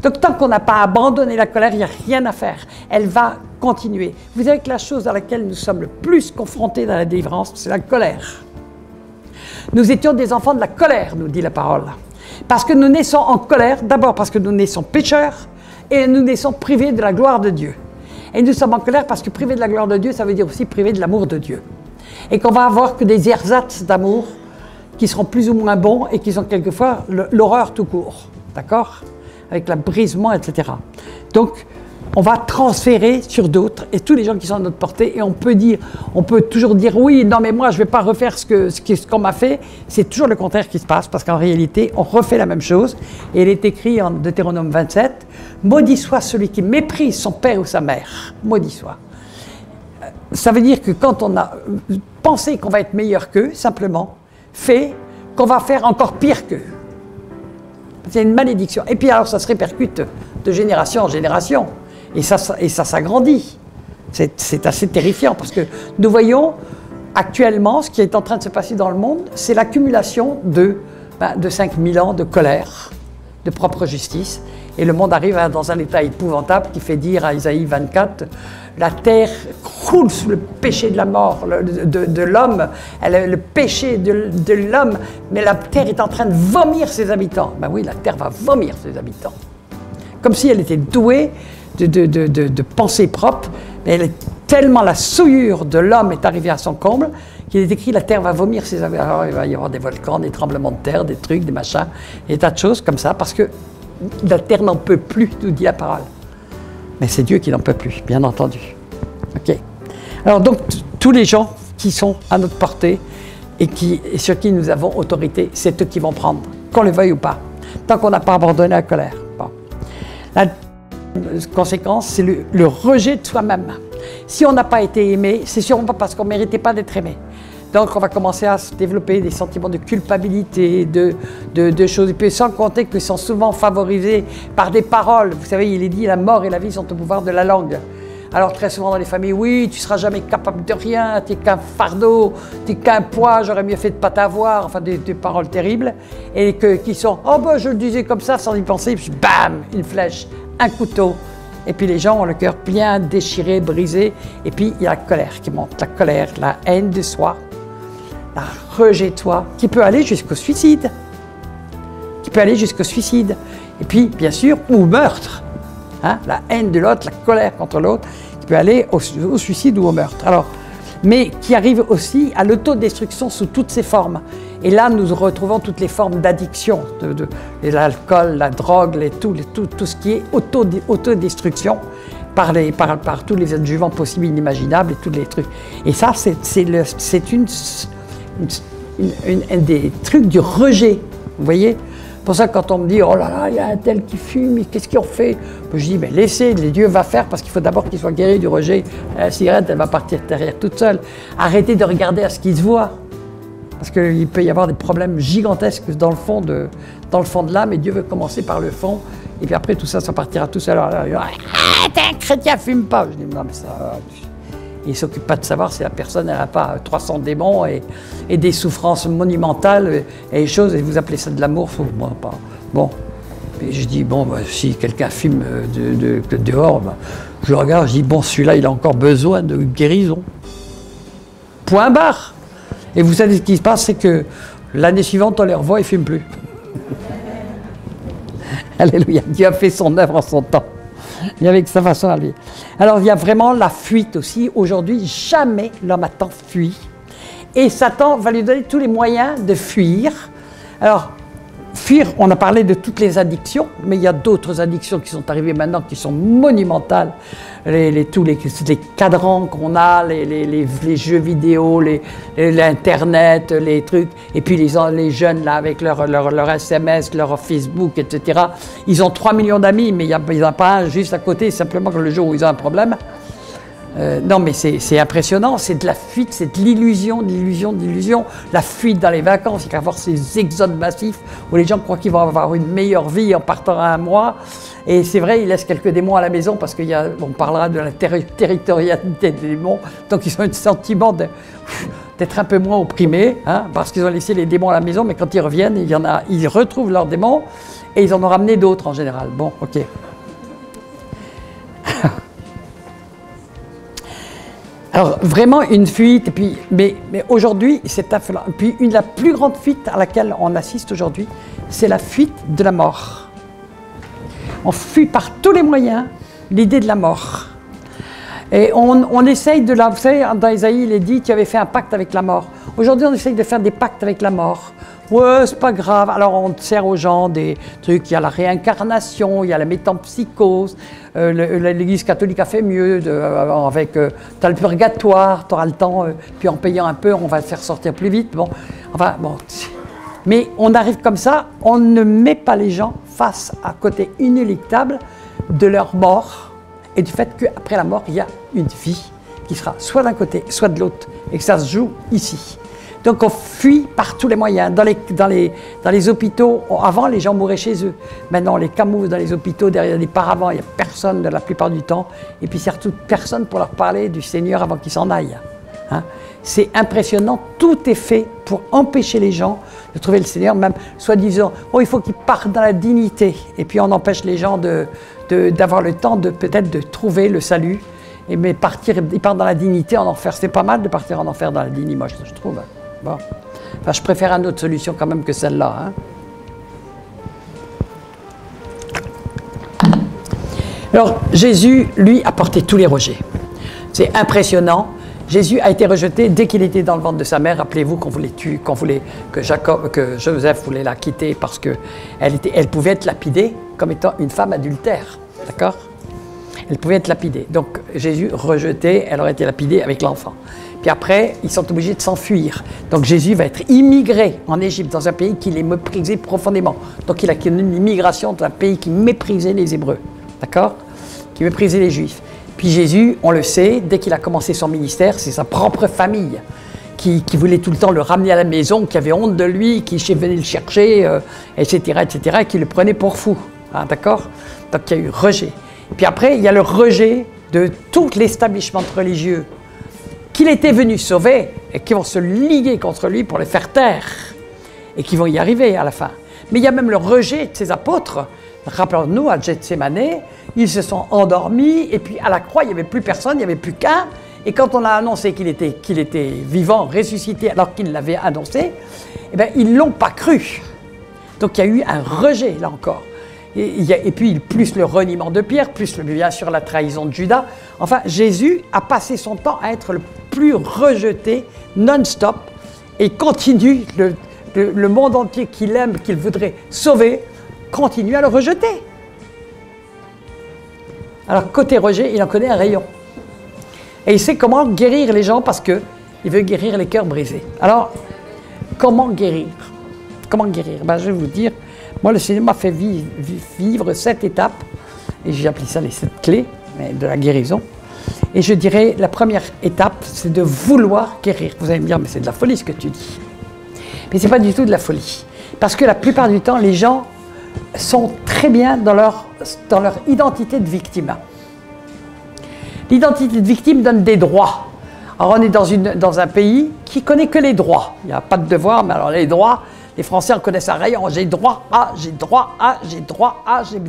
Donc, tant qu'on n'a pas abandonné la colère, il n'y a rien à faire. Elle va continuer. Vous savez que la chose dans laquelle nous sommes le plus confrontés dans la délivrance, c'est la colère. Nous étions des enfants de la colère, nous dit la parole. Parce que nous naissons en colère, d'abord parce que nous naissons pécheurs, et nous naissons privés de la gloire de Dieu. Et nous sommes en colère parce que privé de la gloire de Dieu, ça veut dire aussi privé de l'amour de Dieu. Et qu'on va avoir que des ersatz d'amour qui seront plus ou moins bons et qui sont quelquefois l'horreur tout court. D'accord ? Avec l'abrisement, etc. Donc, on va transférer sur d'autres et tous les gens qui sont à notre portée et on peut toujours dire oui, non mais moi je ne vais pas refaire ce qu'on m'a fait. C'est toujours le contraire qui se passe parce qu'en réalité, on refait la même chose. Et il est écrit en Deutéronome 27, « Maudit soit celui qui méprise son père ou sa mère. » Maudit soit. Ça veut dire que quand on a pensé qu'on va être meilleur qu'eux, simplement, fait qu'on va faire encore pire qu'eux. C'est une malédiction. Et puis alors, ça se répercute de génération en génération. Et ça s'agrandit. C'est assez terrifiant parce que nous voyons actuellement ce qui est en train de se passer dans le monde, c'est l'accumulation de 5000 ans de colère, de propre justice. Et le monde arrive dans un état épouvantable qui fait dire à Isaïe 24, la terre croule sous le péché de la mort, de l'homme, le péché de l'homme, mais la terre est en train de vomir ses habitants. Ben oui, la terre va vomir ses habitants. Comme si elle était douée de pensée propre, mais elle est tellement la souillure de l'homme est arrivée à son comble, qu'il est écrit la terre va vomir ses habitants. Alors il va y avoir des volcans, des tremblements de terre, des trucs, des machins, des tas de choses comme ça, parce que la terre n'en peut plus, nous dit la parole. Mais c'est Dieu qui n'en peut plus, bien entendu. Ok. Alors donc, tous les gens qui sont à notre portée et sur qui nous avons autorité, c'est eux qui vont prendre, qu'on le veuille ou pas, tant qu'on n'a pas abandonné la colère. Bon. La conséquence, c'est le rejet de soi-même. Si on n'a pas été aimé, c'est sûrement pas parce qu'on ne méritait pas d'être aimé. Donc on va commencer à se développer des sentiments de culpabilité, de choses, et puis sans compter qu'ils sont souvent favorisés par des paroles. Vous savez, il est dit, la mort et la vie sont au pouvoir de la langue. Alors très souvent dans les familles, oui, tu ne seras jamais capable de rien, tu n'es qu'un fardeau, tu n'es qu'un poids, j'aurais mieux fait de ne pas t'avoir, enfin des paroles terribles, et qui sont, oh ben je le disais comme ça sans y penser, puis bam, une flèche, un couteau. Et puis les gens ont le cœur bien déchiré, brisé, et puis il y a la colère qui monte, la colère, la haine de soi, la rejet de soi, qui peut aller jusqu'au suicide. Et puis, bien sûr, au meurtre. Hein, la haine de l'autre, la colère contre l'autre, qui peut aller au suicide ou au meurtre. Alors, mais qui arrive aussi à l'autodestruction sous toutes ses formes. Et là, nous retrouvons toutes les formes d'addiction, l'alcool, la drogue, tout ce qui est autodestruction par tous les adjuvants possibles, inimaginables et tous les trucs. Et ça, c'est un des trucs du rejet, vous voyez. Pour ça, quand on me dit « Oh là là, il y a un tel qui fume, qu'est-ce qu'ils ont fait ?» Je dis « Mais laissez, Dieu va faire parce qu'il faut d'abord qu'il soit guéri du rejet. La cigarette, elle va partir derrière toute seule. Arrêtez de regarder à ce qui se voit. Parce qu'il peut y avoir des problèmes gigantesques dans le fond de l'âme et Dieu veut commencer par le fond Et puis après, tout ça, ça partira tout seul. Alors, t'es un chrétien, fume pas. Je dis, non, mais ça... Il ne s'occupe pas de savoir si la personne n'a pas 300 démons et des souffrances monumentales et des choses, et vous appelez ça de l'amour, moi pas. Bon. Et je dis, bon, bah, si quelqu'un fume dehors, bah, je le regarde, je dis, bon, celui-là, il a encore besoin de guérison. Point barre. Et vous savez ce qui se passe, c'est que l'année suivante, on les revoit, ils ne fument plus. Alléluia, Dieu a fait son œuvre en son temps. Et avec sa façon à lui. Alors il y a vraiment la fuite aussi. Aujourd'hui, jamais l'homme a tant fui. Et Satan va lui donner tous les moyens de fuir. Alors, fuir, on a parlé de toutes les addictions, mais il y a d'autres addictions qui sont arrivées maintenant, qui sont monumentales. Tous les cadrans qu'on a, les jeux vidéo, l'Internet, les trucs, et puis les jeunes là avec leur SMS, leur Facebook, etc. Ils ont 3 millions d'amis, mais il n'y en a pas un juste à côté, simplement que le jour où ils ont un problème. Non mais c'est impressionnant, c'est de la fuite, c'est de l'illusion, la fuite dans les vacances, il va y avoir ces exodes massifs où les gens croient qu'ils vont avoir une meilleure vie en partant à un mois, et c'est vrai, ils laissent quelques démons à la maison parce qu'on parlera de la territorialité des démons, donc ils ont un sentiment d'être un peu moins opprimés, hein, parce qu'ils ont laissé les démons à la maison, mais quand ils reviennent, ils retrouvent leurs démons et ils en ont ramené d'autres en général. Bon, ok. Alors, vraiment une fuite, et puis, mais aujourd'hui, c'est affolant. Puis, la plus grande fuite à laquelle on assiste aujourd'hui, c'est la fuite de la mort. On fuit par tous les moyens l'idée de la mort. Et on essaye de la... Vous savez, dans Isaïe, il est dit, tu avais fait un pacte avec la mort. Aujourd'hui, on essaye de faire des pactes avec la mort. Ouais, c'est pas grave. Alors, on sert aux gens des trucs. Il y a la réincarnation, il y a la métempsychose. L'Église catholique a fait mieux avec... tu as le purgatoire, tu auras le temps. Puis en payant un peu, on va te faire sortir plus vite. Bon, enfin, bon. Mais on arrive comme ça, on ne met pas les gens face à côté inéluctable de leur mort et du fait qu'après la mort, il y a une vie qui sera soit d'un côté, soit de l'autre, et que ça se joue ici. Donc on fuit par tous les moyens. Dans les hôpitaux, avant les gens mouraient chez eux. Maintenant on les camoufle dans les hôpitaux, derrière des paravents, il n'y a personne la plupart du temps. Et puis surtout personne pour leur parler du Seigneur avant qu'ils s'en aillent. Hein? C'est impressionnant, tout est fait pour empêcher les gens de trouver le Seigneur, même soi-disant, oh, il faut qu'ils partent dans la dignité. Et puis on empêche les gens d'avoir le temps peut-être de trouver le salut. Mais ils partent dans la dignité en enfer. C'est pas mal de partir en enfer dans la dignité, moi je trouve. Bon. Enfin, je préfère une autre solution quand même que celle-là. Hein. Alors, Jésus, lui, a porté tous les rejets. C'est impressionnant. Jésus a été rejeté dès qu'il était dans le ventre de sa mère. Rappelez-vous qu'on voulait tuer, que Joseph voulait la quitter parce qu'elle pouvait être lapidée comme étant une femme adultère. D'accord ? Elle pouvait être lapidée. Donc, Jésus, rejeté, elle aurait été lapidée avec l'enfant. Puis après, ils sont obligés de s'enfuir. Donc Jésus va être immigré en Égypte, dans un pays qui les méprisait profondément. Donc il a connu une immigration dans un pays qui méprisait les Hébreux, d'accord ? Qui méprisait les Juifs. Puis Jésus, on le sait, dès qu'il a commencé son ministère, c'est sa propre famille qui voulait tout le temps le ramener à la maison, qui avait honte de lui, qui venait le chercher, etc., et qui le prenait pour fou, hein, d'accord ? Donc il y a eu rejet. Puis après, il y a le rejet de tout l'établissement religieux qu'il était venu sauver et qui vont se liguer contre lui pour le faire taire et qui vont y arriver à la fin. Mais il y a même le rejet de ses apôtres. Rappelons-nous, à Gethsémane, ils se sont endormis et puis à la croix, il n'y avait plus personne, il n'y avait plus qu'un. Et quand on a annoncé qu'il était vivant, ressuscité, alors qu'il l'avait annoncé, eh bien, ils ne l'ont pas cru. Donc il y a eu un rejet, là encore. Et puis, plus le reniement de Pierre, plus bien sûr la trahison de Judas. Enfin, Jésus a passé son temps à être le plus rejeté non-stop et continue, le monde entier qu'il aime, qu'il voudrait sauver, continue à le rejeter. Alors, côté rejet, il en connaît un rayon. Et il sait comment guérir les gens parce qu'il veut guérir les cœurs brisés. Alors, comment guérir? Comment guérir? Ben, je vais vous dire. Moi, le Seigneur m'a fait vivre 7 étapes, et j'ai appelé ça les 7 clés de la guérison. Et je dirais, la première étape, c'est de vouloir guérir. Vous allez me dire, mais c'est de la folie ce que tu dis. Mais ce n'est pas du tout de la folie. Parce que la plupart du temps, les gens sont très bien dans leur identité de victime. L'identité de victime donne des droits. Alors on est dans un pays qui connaît que les droits. Il n'y a pas de devoir, mais alors les droits, les Français en connaissent un rayon. J'ai droit à, j'ai droit à, j'ai droit à, j'ai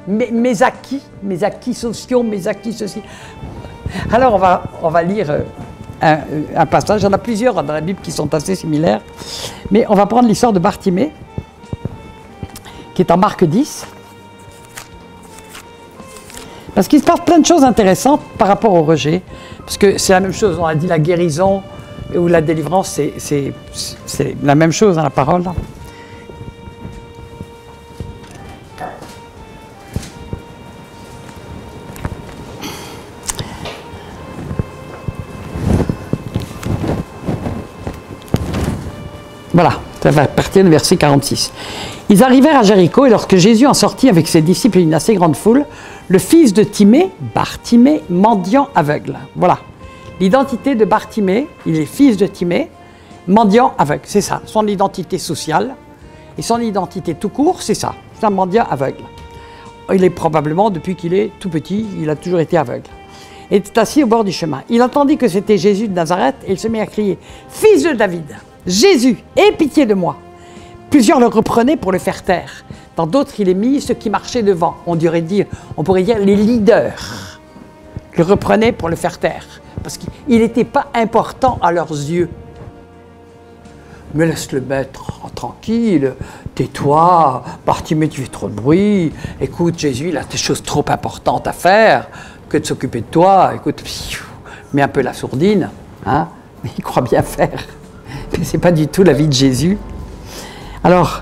mes acquis sociaux, mes acquis ceci. Alors on va lire un passage. Il y en a plusieurs dans la Bible qui sont assez similaires. Mais on va prendre l'histoire de Bartimée, qui est en Marc 10. Parce qu'il se passe plein de choses intéressantes par rapport au rejet. Parce que c'est la même chose, on a dit la guérison ou la délivrance, c'est la même chose dans la parole. Voilà, ça va partir du verset 46. Ils arrivèrent à Jéricho et lorsque Jésus en sortit avec ses disciples et une assez grande foule, le fils de Timée, Bartimée, mendiant aveugle. Voilà, l'identité de Bartimée, il est fils de Timée, mendiant aveugle, c'est ça, son identité sociale et son identité tout court, c'est ça, c'est un mendiant aveugle. Il est probablement, depuis qu'il est tout petit, il a toujours été aveugle. Il était assis au bord du chemin. Il entendit que c'était Jésus de Nazareth et il se mit à crier « Fils de David, Jésus, aie pitié de moi !» Plusieurs le reprenaient pour le faire taire. Dans d'autres, il est mis ceux qui marchaient devant. On pourrait dire les leaders le reprenaient pour le faire taire. Parce qu'il n'était pas important à leurs yeux. Mais laisse-le mettre tranquille, tais-toi, Bartimée, tu fais trop de bruit. Écoute, Jésus, il a des choses trop importantes à faire que de s'occuper de toi. Écoute, mets un peu la sourdine. Hein? Mais il croit bien faire. Mais ce n'est pas du tout la vie de Jésus. Alors,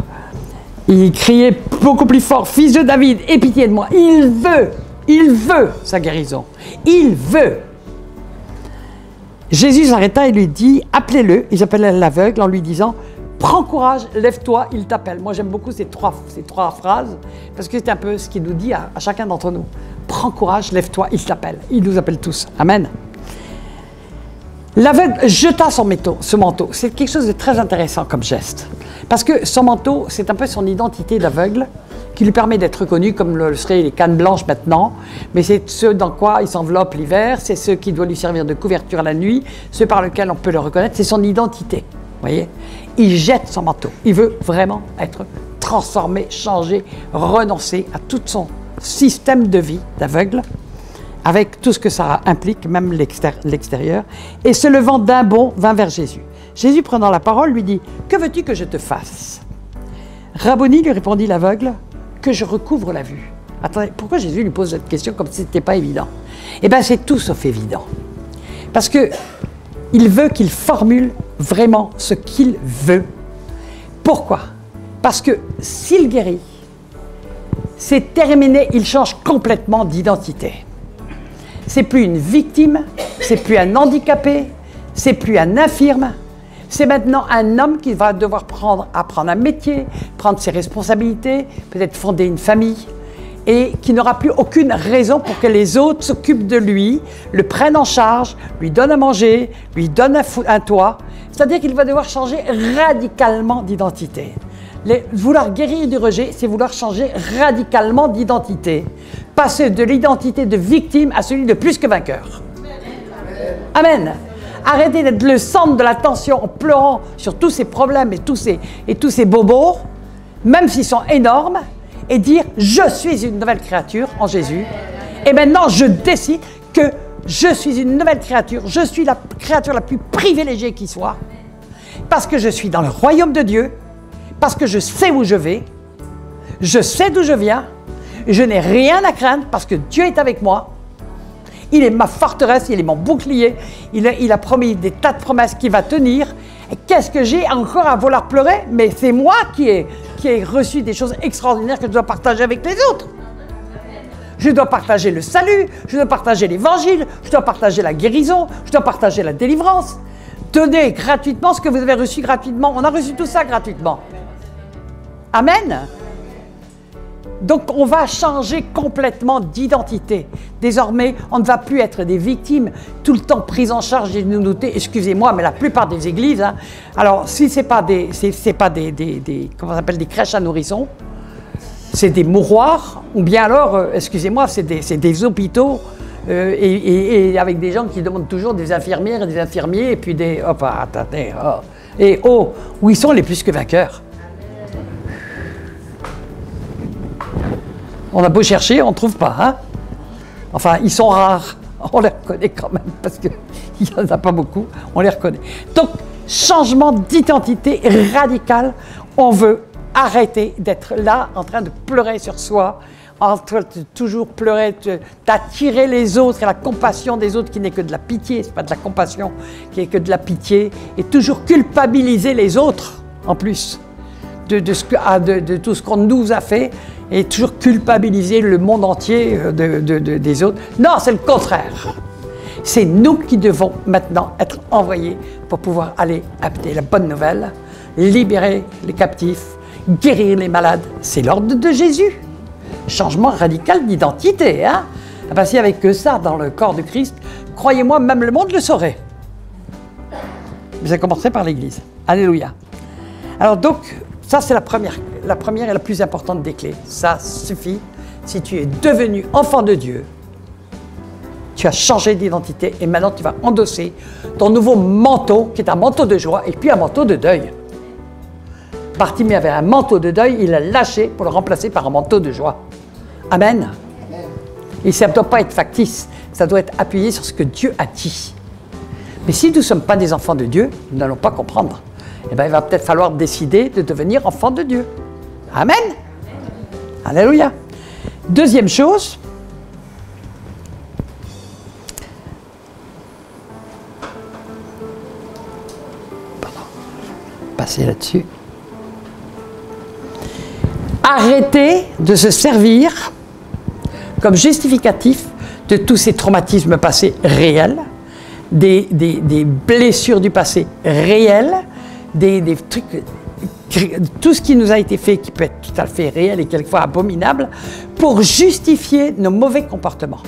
il criait beaucoup plus fort, « Fils de David, aie pitié de moi !» Il veut sa guérison. Il veut. Jésus s'arrêta et lui dit, « Appelez-le !» Ils appelaient l'aveugle en lui disant, « Prends courage, lève-toi, il t'appelle. » Moi, j'aime beaucoup ces trois phrases, parce que c'est un peu ce qu'il nous dit à chacun d'entre nous. « Prends courage, lève-toi, il t'appelle. » Il nous appelle tous. Amen. L'aveugle jeta ce manteau. C'est quelque chose de très intéressant comme geste. Parce que son manteau, c'est un peu son identité d'aveugle qui lui permet d'être reconnu comme le seraient les cannes blanches maintenant. Mais c'est ce dans quoi il s'enveloppe l'hiver, c'est ce qui doit lui servir de couverture la nuit, ce par lequel on peut le reconnaître, c'est son identité. Vous voyez? Il jette son manteau. Il veut vraiment être transformé, changé, renoncer à tout son système de vie d'aveugle, avec tout ce que ça implique, même l'extérieur, et se levant d'un bond, vint vers Jésus. Jésus, prenant la parole, lui dit « Que veux-tu que je te fasse ?» Rabboni, lui répondit l'aveugle, « Que je recouvre la vue. » Attendez, pourquoi Jésus lui pose cette question comme si ce n'était pas évident? Eh bien, c'est tout sauf évident. Parce qu'il veut qu'il formule vraiment ce qu'il veut. Pourquoi? Parce que s'il guérit, c'est terminé, il change complètement d'identité. C'est plus une victime, c'est plus un handicapé, c'est plus un infirme, c'est maintenant un homme qui va devoir apprendre un métier, prendre ses responsabilités, peut-être fonder une famille, et qui n'aura plus aucune raison pour que les autres s'occupent de lui, le prennent en charge, lui donnent à manger, lui donnent un toit. C'est-à-dire qu'il va devoir changer radicalement d'identité. Vouloir guérir du rejet, c'est vouloir changer radicalement d'identité. Passer de l'identité de victime à celui de plus que vainqueur. Amen. Arrêtez d'être le centre de l'attention en pleurant sur tous ces problèmes et tous ces bobos, même s'ils sont énormes, et dire « Je suis une nouvelle créature en Jésus. Et maintenant, je décide que je suis une nouvelle créature. Je suis la créature la plus privilégiée qui soit. Parce que je suis dans le royaume de Dieu. Parce que je sais où je vais. Je sais d'où je viens. Je n'ai rien à craindre parce que Dieu est avec moi. Il est ma forteresse, il est mon bouclier. Il a promis des tas de promesses qu'il va tenir. Et qu'est-ce que j'ai encore à vouloir pleurer? Mais c'est moi qui ai reçu des choses extraordinaires que je dois partager avec les autres. Je dois partager le salut, je dois partager l'évangile, je dois partager la guérison, je dois partager la délivrance. Donnez gratuitement ce que vous avez reçu gratuitement. On a reçu tout ça gratuitement. Amen. Donc on va changer complètement d'identité. Désormais, on ne va plus être des victimes, tout le temps prises en charge des nouveautés. Excusez-moi, mais la plupart des églises, hein, alors si c'est pas des comment on appelle, des crèches à nourrissons, c'est des mouroirs, ou bien alors, excusez-moi, c'est des hôpitaux, et avec des gens qui demandent toujours des infirmières et des infirmiers, et puis des... Hop, attendez, oh. Et oh, où ils sont les plus que vainqueurs? On a beau chercher, on ne trouve pas, hein? Enfin, ils sont rares. On les reconnaît quand même, parce qu'il n'y en a pas beaucoup, on les reconnaît. Donc, changement d'identité radical, on veut arrêter d'être là, en train de pleurer sur soi, en train de toujours pleurer, d'attirer les autres et la compassion des autres qui n'est que de la pitié, c'est pas de la compassion, qui est que de la pitié, et toujours culpabiliser les autres, en plus, de tout ce qu'on nous a fait, et toujours culpabiliser le monde entier des autres. Non, c'est le contraire. C'est nous qui devons maintenant être envoyés pour pouvoir aller amener la bonne nouvelle, libérer les captifs, guérir les malades. C'est l'ordre de Jésus. Changement radical d'identité. Hein? Parce qu'il n'y avait que ça dans le corps de Christ. Croyez-moi, même le monde le saurait. Mais ça commencerait par l'Église. Alléluia. Alors donc, ça c'est la première et la plus importante des clés. Ça suffit. Si tu es devenu enfant de Dieu, tu as changé d'identité et maintenant tu vas endosser ton nouveau manteau qui est un manteau de joie et puis un manteau de deuil. Bartimée avait un manteau de deuil, il l'a lâché pour le remplacer par un manteau de joie. Amen. Et ça ne doit pas être factice, ça doit être appuyé sur ce que Dieu a dit. Mais si nous ne sommes pas des enfants de Dieu, nous n'allons pas comprendre. Eh bien, il va peut-être falloir décider de devenir enfant de Dieu. Amen. Alléluia. Deuxième chose, passer là-dessus. Arrêtez de se servir comme justificatif de tous ces traumatismes passés réels, des blessures du passé réelles, des trucs, tout ce qui nous a été fait qui peut être tout à fait réel et quelquefois abominable, pour justifier nos mauvais comportements.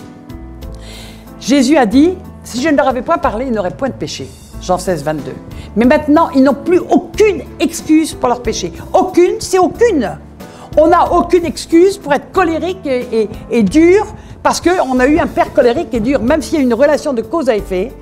Jésus a dit, si je ne leur avais point parlé, ils n'auraient point de péché. Jean 16, 22. Mais maintenant, ils n'ont plus aucune excuse pour leur péché. Aucune, c'est aucune. On n'a aucune excuse pour être colérique et dur parce qu'on a eu un père colérique et dur. Même s'il y a une relation de cause à effet,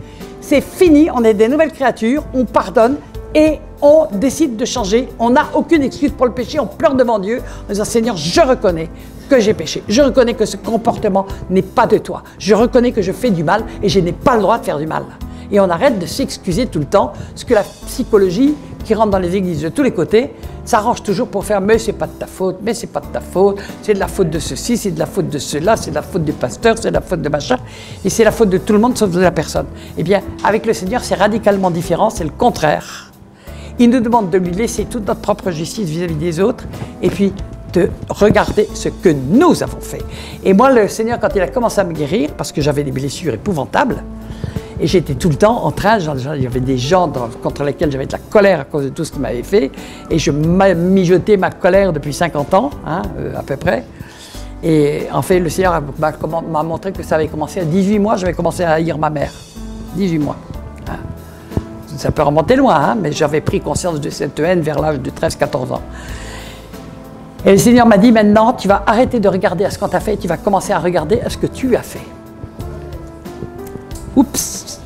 c'est fini, on est des nouvelles créatures, on pardonne et on décide de changer. On n'a aucune excuse pour le péché, on pleure devant Dieu en disant « Seigneur, je reconnais que j'ai péché. Je reconnais que ce comportement n'est pas de toi. Je reconnais que je fais du mal et je n'ai pas le droit de faire du mal. » Et on arrête de s'excuser tout le temps, ce que la psychologie qui rentre dans les églises de tous les côtés s'arrange toujours pour faire « mais c'est pas de ta faute, mais c'est pas de ta faute, c'est de la faute de ceci, c'est de la faute de cela, c'est de la faute du pasteur, c'est de la faute de machin, et c'est la faute de tout le monde sauf de la personne. » Eh bien, avec le Seigneur, c'est radicalement différent, c'est le contraire. Il nous demande de lui laisser toute notre propre justice vis-à-vis des autres, et puis de regarder ce que nous avons fait. Et moi, le Seigneur, quand il a commencé à me guérir, parce que j'avais des blessures épouvantables, et j'étais tout le temps en train, il y avait des gens contre lesquels j'avais de la colère à cause de tout ce qu'ils m'avaient fait, et je mijotais ma colère depuis 50 ans, hein, à peu près. Et en fait, le Seigneur m'a montré que ça avait commencé à 18 mois, j'avais commencé à haïr ma mère. 18 mois. Hein. Ça peut remonter loin, hein, mais j'avais pris conscience de cette haine vers l'âge de 13-14 ans. Et le Seigneur m'a dit, maintenant, tu vas arrêter de regarder à ce qu'on t'a fait, tu vas commencer à regarder à ce que tu as fait. Oups!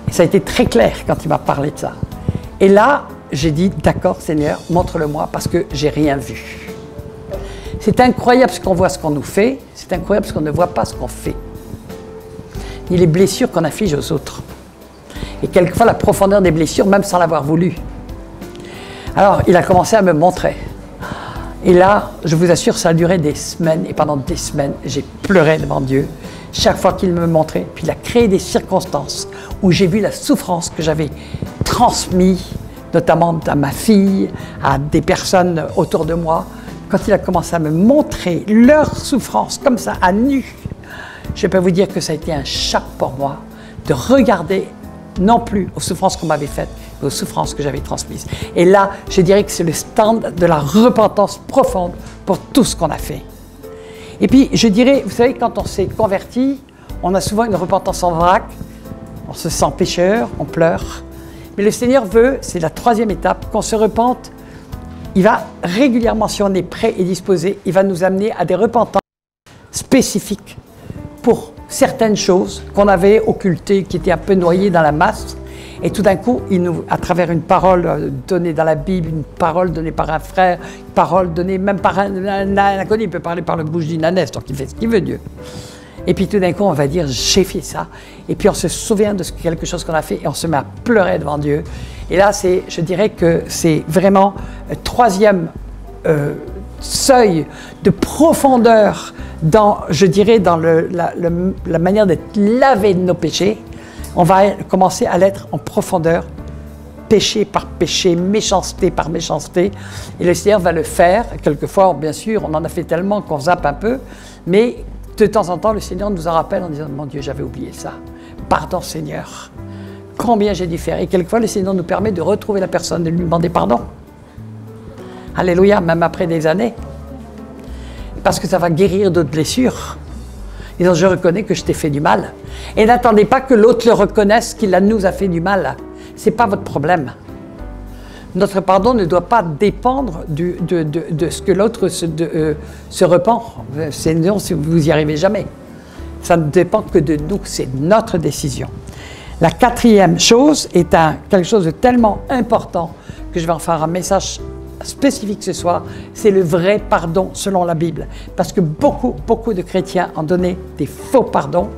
Et ça a été très clair quand il m'a parlé de ça. Et là, j'ai dit, d'accord Seigneur, montre-le-moi parce que j'ai rien vu. C'est incroyable ce qu'on voit, ce qu'on nous fait, c'est incroyable ce qu'on ne voit pas, ce qu'on fait. Ni les blessures qu'on afflige aux autres. Et quelquefois la profondeur des blessures, même sans l'avoir voulu. Alors, il a commencé à me montrer. Et là, je vous assure, ça a duré des semaines, et pendant des semaines, j'ai pleuré devant Dieu. Chaque fois qu'il me montrait, puis il a créé des circonstances où j'ai vu la souffrance que j'avais transmise, notamment à ma fille, à des personnes autour de moi. Quand il a commencé à me montrer leur souffrance comme ça, à nu, je peux vous dire que ça a été un choc pour moi de regarder non plus aux souffrances qu'on m'avait faites, mais aux souffrances que j'avais transmises. Et là, je dirais que c'est le stand de la repentance profonde pour tout ce qu'on a fait. Et puis, je dirais, vous savez, quand on s'est converti, on a souvent une repentance en vrac, on se sent pécheur, on pleure. Mais le Seigneur veut, c'est la troisième étape, qu'on se repente il va régulièrement, si on est prêt et disposé, il va nous amener à des repentances spécifiques pour certaines choses qu'on avait occultées, qui étaient un peu noyées dans la masse. Et tout d'un coup, il nous, à travers une parole donnée dans la Bible, une parole donnée par un frère, une parole donnée même par un inconnu, il peut parler par le bouche d'une ânesse, donc il fait ce qu'il veut, Dieu. Et puis tout d'un coup, on va dire, j'ai fait ça. Et puis on se souvient de quelque chose qu'on a fait et on se met à pleurer devant Dieu. Et là, je dirais que c'est vraiment le troisième seuil de profondeur dans, je dirais, dans la manière d'être lavé de nos péchés. On va commencer à l'être en profondeur, péché par péché, méchanceté par méchanceté. Et le Seigneur va le faire. Quelquefois, bien sûr, on en a fait tellement qu'on zappe un peu. Mais de temps en temps, le Seigneur nous en rappelle en disant « Mon Dieu, j'avais oublié ça. Pardon, Seigneur. Combien j'ai dû faire ?» Et quelquefois, le Seigneur nous permet de retrouver la personne, de lui demander pardon. Alléluia, même après des années. Parce que ça va guérir d'autres blessures. Et donc, je reconnais que je t'ai fait du mal. Et n'attendez pas que l'autre le reconnaisse qu'il nous a fait du mal. Ce n'est pas votre problème. Notre pardon ne doit pas dépendre de ce que l'autre se repent. Sinon, vous n'y arrivez jamais. Ça ne dépend que de nous, c'est notre décision. La quatrième chose est quelque chose de tellement important que je vais en faire un message spécifique ce soir, c'est le vrai pardon selon la Bible. Parce que beaucoup de chrétiens ont donné des faux pardons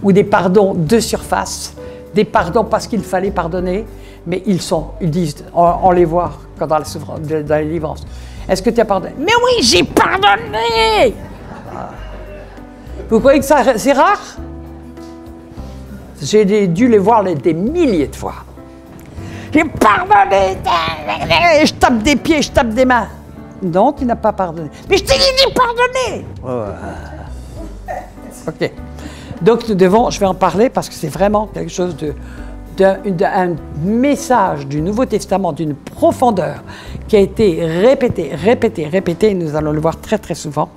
ou des pardons de surface, des pardons parce qu'il fallait pardonner, mais ils disent, on les voit quand dans la souffrance, dans la délivrance. Est-ce que tu as pardonné? Mais oui, j'ai pardonné! Vous croyez que c'est rare? J'ai dû les voir des milliers de fois. J'ai pardonné, je tape des pieds, je tape des mains. Non, tu n'as pas pardonné. Mais je t'ai dit de pardonner. Ok. Donc nous devons, je vais en parler parce que c'est vraiment quelque chose d'un message du Nouveau Testament, d'une profondeur qui a été répété, nous allons le voir très très souvent,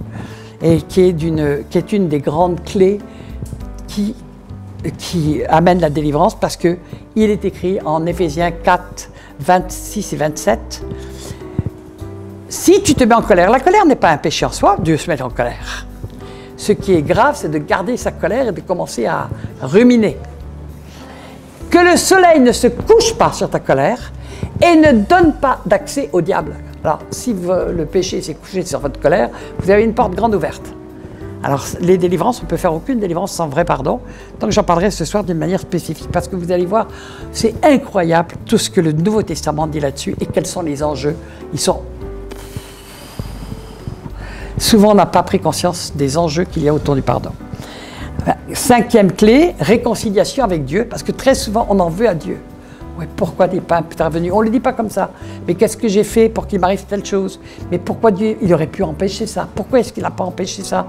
et qui est une des grandes clés qui amène la délivrance, parce qu'il est écrit en Éphésiens 4, 26 et 27, si tu te mets en colère, la colère n'est pas un péché en soi, Dieu se met en colère. Ce qui est grave, c'est de garder sa colère et de commencer à ruminer. Que le soleil ne se couche pas sur ta colère et ne donne pas d'accès au diable. Alors, si le péché s'est couché sur votre colère, vous avez une porte grande ouverte. Alors, les délivrances, on ne peut faire aucune délivrance sans vrai pardon. Donc, j'en parlerai ce soir d'une manière spécifique, parce que vous allez voir, c'est incroyable tout ce que le Nouveau Testament dit là-dessus et quels sont les enjeux. Ils sont... Souvent, on n'a pas pris conscience des enjeux qu'il y a autour du pardon. Cinquième clé, réconciliation avec Dieu, parce que très souvent, on en veut à Dieu. Ouais, pourquoi tu n'es pas intervenu? On ne le dit pas comme ça. Mais qu'est-ce que j'ai fait pour qu'il m'arrive telle chose? Mais pourquoi Dieu, il aurait pu empêcher ça? Pourquoi est-ce qu'il n'a pas empêché ça?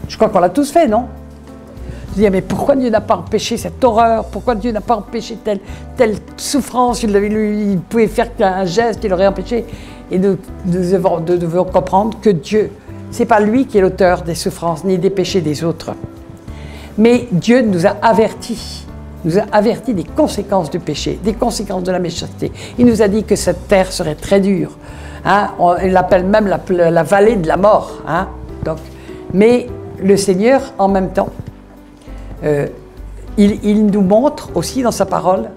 Je crois qu'on l'a tous fait, non? Je dis, mais pourquoi Dieu n'a pas empêché cette horreur? Pourquoi Dieu n'a pas empêché telle souffrance? Il pouvait faire qu'un geste, il aurait empêché. Et nous devons comprendre que Dieu, ce n'est pas lui qui est l'auteur des souffrances, ni des péchés des autres. Mais Dieu nous a avertis des conséquences du péché, des conséquences de la méchanceté. Il nous a dit que cette terre serait très dure. Hein? Il l'appelle même la vallée de la mort. Hein? Donc, mais le Seigneur, en même temps, il nous montre aussi dans sa parole,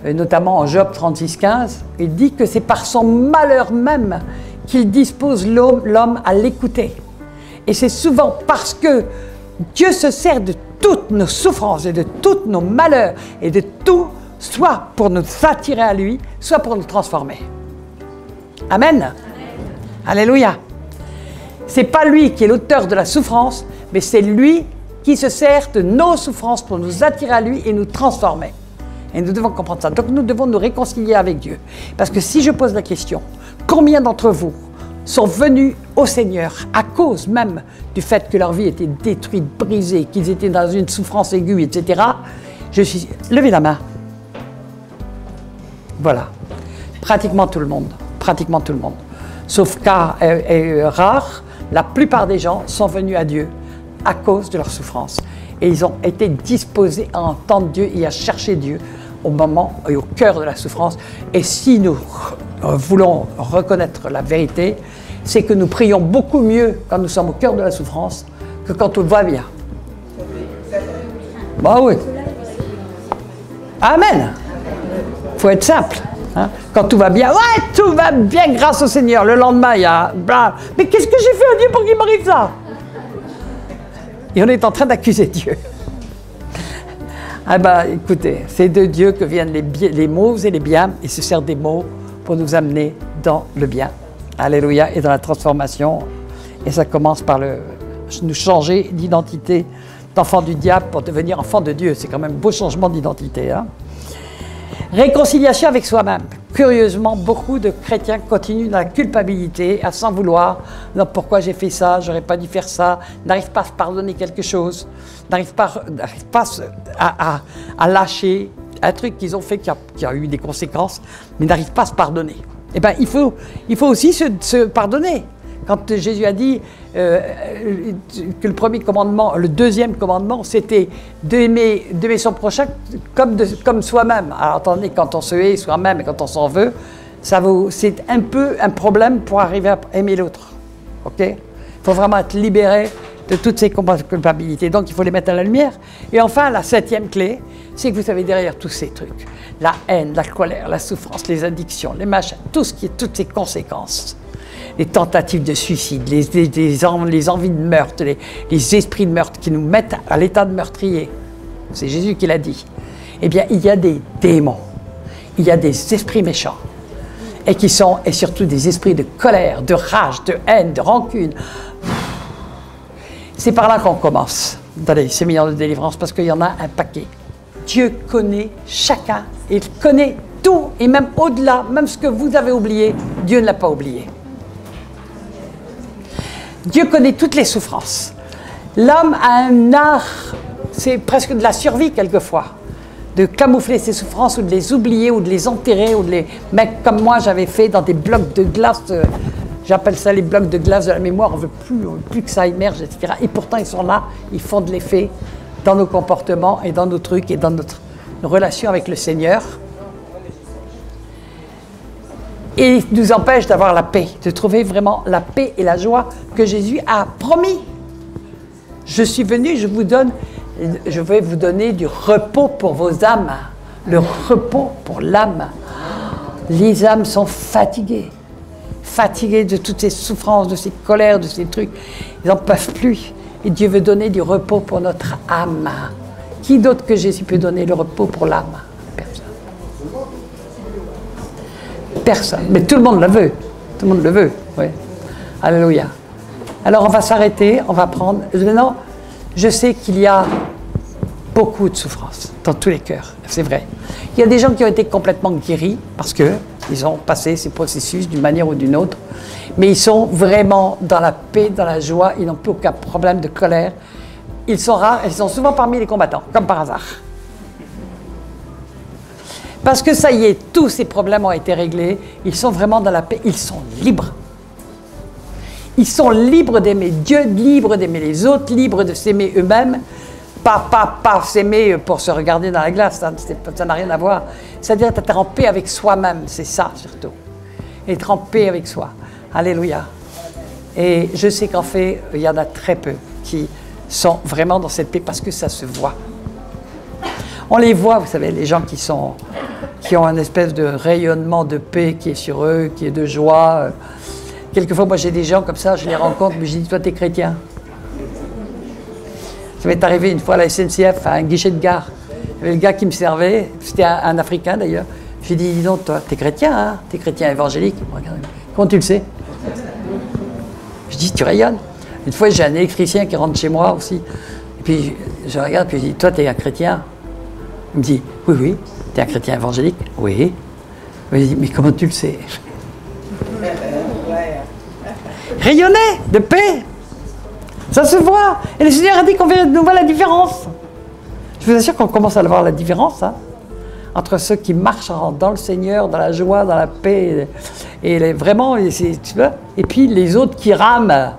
notamment en Job 36, 15, il dit que c'est par son malheur même qu'il dispose l'homme à l'écouter. Et c'est souvent parce que Dieu se sert de toutes nos souffrances et de tous nos malheurs et de tout, soit pour nous attirer à lui, soit pour nous transformer. Amen. Amen. Alléluia. C'est pas lui qui est l'auteur de la souffrance, mais c'est lui qui se sert de nos souffrances pour nous attirer à lui et nous transformer. Et nous devons comprendre ça. Donc nous devons nous réconcilier avec Dieu. Parce que si je pose la question, combien d'entre vous sont venus au Seigneur à cause même du fait que leur vie était détruite, brisée, qu'ils étaient dans une souffrance aiguë, etc. Levez la main. Voilà. Pratiquement tout le monde. Pratiquement tout le monde. Sauf cas rare, la plupart des gens sont venus à Dieu à cause de leur souffrance. Et ils ont été disposés à entendre Dieu et à chercher Dieu au moment et au cœur de la souffrance. Et si nous voulons reconnaître la vérité, c'est que nous prions beaucoup mieux quand nous sommes au cœur de la souffrance que quand tout va bien. Bah oui. Amen. Il faut être simple. Hein? Quand tout va bien, ouais, tout va bien grâce au Seigneur. Le lendemain, il y a... Blah. Mais qu'est-ce que j'ai fait à Dieu pour qu'il m'arrive ça? Et on est en train d'accuser Dieu. Ah ben, écoutez, c'est de Dieu que viennent les maux et les biens. Il se sert des maux pour nous amener dans le bien. Alléluia, et dans la transformation. Et ça commence par nous changer d'identité d'enfant du diable pour devenir enfant de Dieu. C'est quand même un beau changement d'identité. Hein? Réconciliation avec soi-même. Curieusement, beaucoup de chrétiens continuent dans la culpabilité, à s'en vouloir. Non, pourquoi j'ai fait ça? J'aurais pas dû faire ça. N'arrivent pas à se pardonner quelque chose. N'arrivent pas à lâcher un truc qu'ils ont fait qui a eu des conséquences, mais n'arrivent pas à se pardonner. Eh bien, il faut aussi se pardonner. Quand Jésus a dit que le premier commandement, le deuxième commandement, c'était d'aimer son prochain comme soi-même. Alors attendez, quand on se hait soi-même et quand on s'en veut, c'est un peu un problème pour arriver à aimer l'autre. Ok? Il faut vraiment être libéré de toutes ces culpabilités. Donc il faut les mettre à la lumière. Et enfin, la 7e clé, c'est que vous savez, derrière tous ces trucs, la haine, la colère, la souffrance, les addictions, les machins, toutes ces conséquences, les tentatives de suicide, les envies de meurtre, les esprits de meurtre qui nous mettent à l'état de meurtrier. C'est Jésus qui l'a dit. Eh bien, il y a des démons, il y a des esprits méchants, et surtout des esprits de colère, de rage, de haine, de rancune. C'est par là qu'on commence dans les séminaires de délivrance, parce qu'il y en a un paquet. Dieu connaît chacun, il connaît tout, et même au-delà, même ce que vous avez oublié, Dieu ne l'a pas oublié. Dieu connaît toutes les souffrances. L'homme a un art, c'est presque de la survie quelquefois, de camoufler ses souffrances ou de les oublier ou de les enterrer ou de les mettre comme moi j'avais fait dans des blocs de glace. J'appelle ça les blocs de glace de la mémoire. On ne veut plus que ça émerge, etc. Et pourtant ils sont là, ils font de l'effet dans nos comportements et dans nos trucs et dans notre relation avec le Seigneur. Et il nous empêche d'avoir la paix, de trouver vraiment la paix et la joie que Jésus a promis. Je suis venu, je vais vous donner du repos pour vos âmes, le repos pour l'âme. Les âmes sont fatiguées de toutes ces souffrances, de ces colères, de ces trucs. Ils n'en peuvent plus. Et Dieu veut donner du repos pour notre âme. Qui d'autre que Jésus peut donner le repos pour l'âme? Personne. Mais tout le monde le veut. Tout le monde le veut. Oui. Alléluia. Alors on va s'arrêter, on va prendre... Maintenant, je sais qu'il y a beaucoup de souffrance dans tous les cœurs. C'est vrai. Il y a des gens qui ont été complètement guéris parce qu'ils ont passé ces processus d'une manière ou d'une autre. Mais ils sont vraiment dans la paix, dans la joie. Ils n'ont plus aucun problème de colère. Ils sont rares. Ils sont souvent parmi les combattants, comme par hasard. Parce que ça y est, tous ces problèmes ont été réglés, ils sont vraiment dans la paix, ils sont libres. Ils sont libres d'aimer Dieu, libres d'aimer les autres, libres de s'aimer eux-mêmes. Pas s'aimer pour se regarder dans la glace, ça n'a rien à voir. C'est-à-dire être en paix avec soi-même, c'est ça surtout. Être en paix avec soi. Alléluia. Et je sais qu'en fait, il y en a très peu qui sont vraiment dans cette paix parce que ça se voit. On les voit, vous savez, les gens qui ont une espèce de rayonnement de paix qui est sur eux, qui est de joie. Quelquefois, moi, j'ai des gens comme ça, je les rencontre, mais je dis, toi, t'es chrétien. Ça m'est arrivé une fois à la SNCF, à un guichet de gare. Il y avait le gars qui me servait, c'était un Africain d'ailleurs. J'ai dit, dis donc, toi, t'es chrétien, hein? T'es chrétien évangélique. Comment tu le sais? Je dis, tu rayonnes. Une fois, j'ai un électricien qui rentre chez moi aussi. Et puis, je regarde, puis je dis, toi, t'es un chrétien? Il me dit, oui, t'es un chrétien évangélique? Oui. Je dis, mais comment tu le sais? Rayonner de paix, ça se voit. Et le Seigneur a dit qu'on verrait de nouveau la différence. Je vous assure qu'on commence à voir la différence entre ceux qui marchent dans le Seigneur, dans la joie, dans la paix, et vraiment, tu vois, et puis les autres qui rament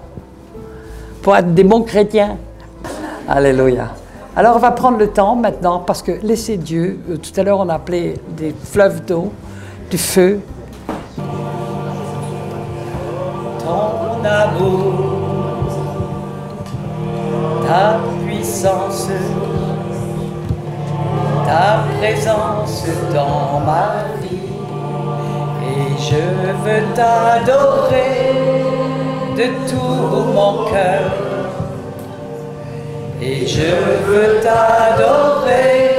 pour être des bons chrétiens. Alléluia. Alors on va prendre le temps maintenant, parce que laissez Dieu, tout à l'heure on a appelé des fleuves d'eau, du feu, amour, ta puissance, ta présence dans ma vie. Et je veux t'adorer de tout mon cœur. Et je veux t'adorer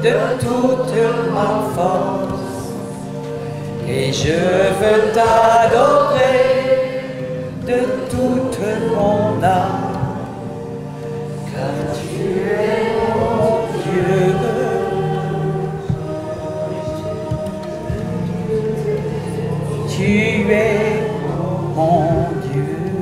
de toute ma force. Et je veux t'adorer de toute mon âme. Car tu es mon Dieu. Tu es mon Dieu.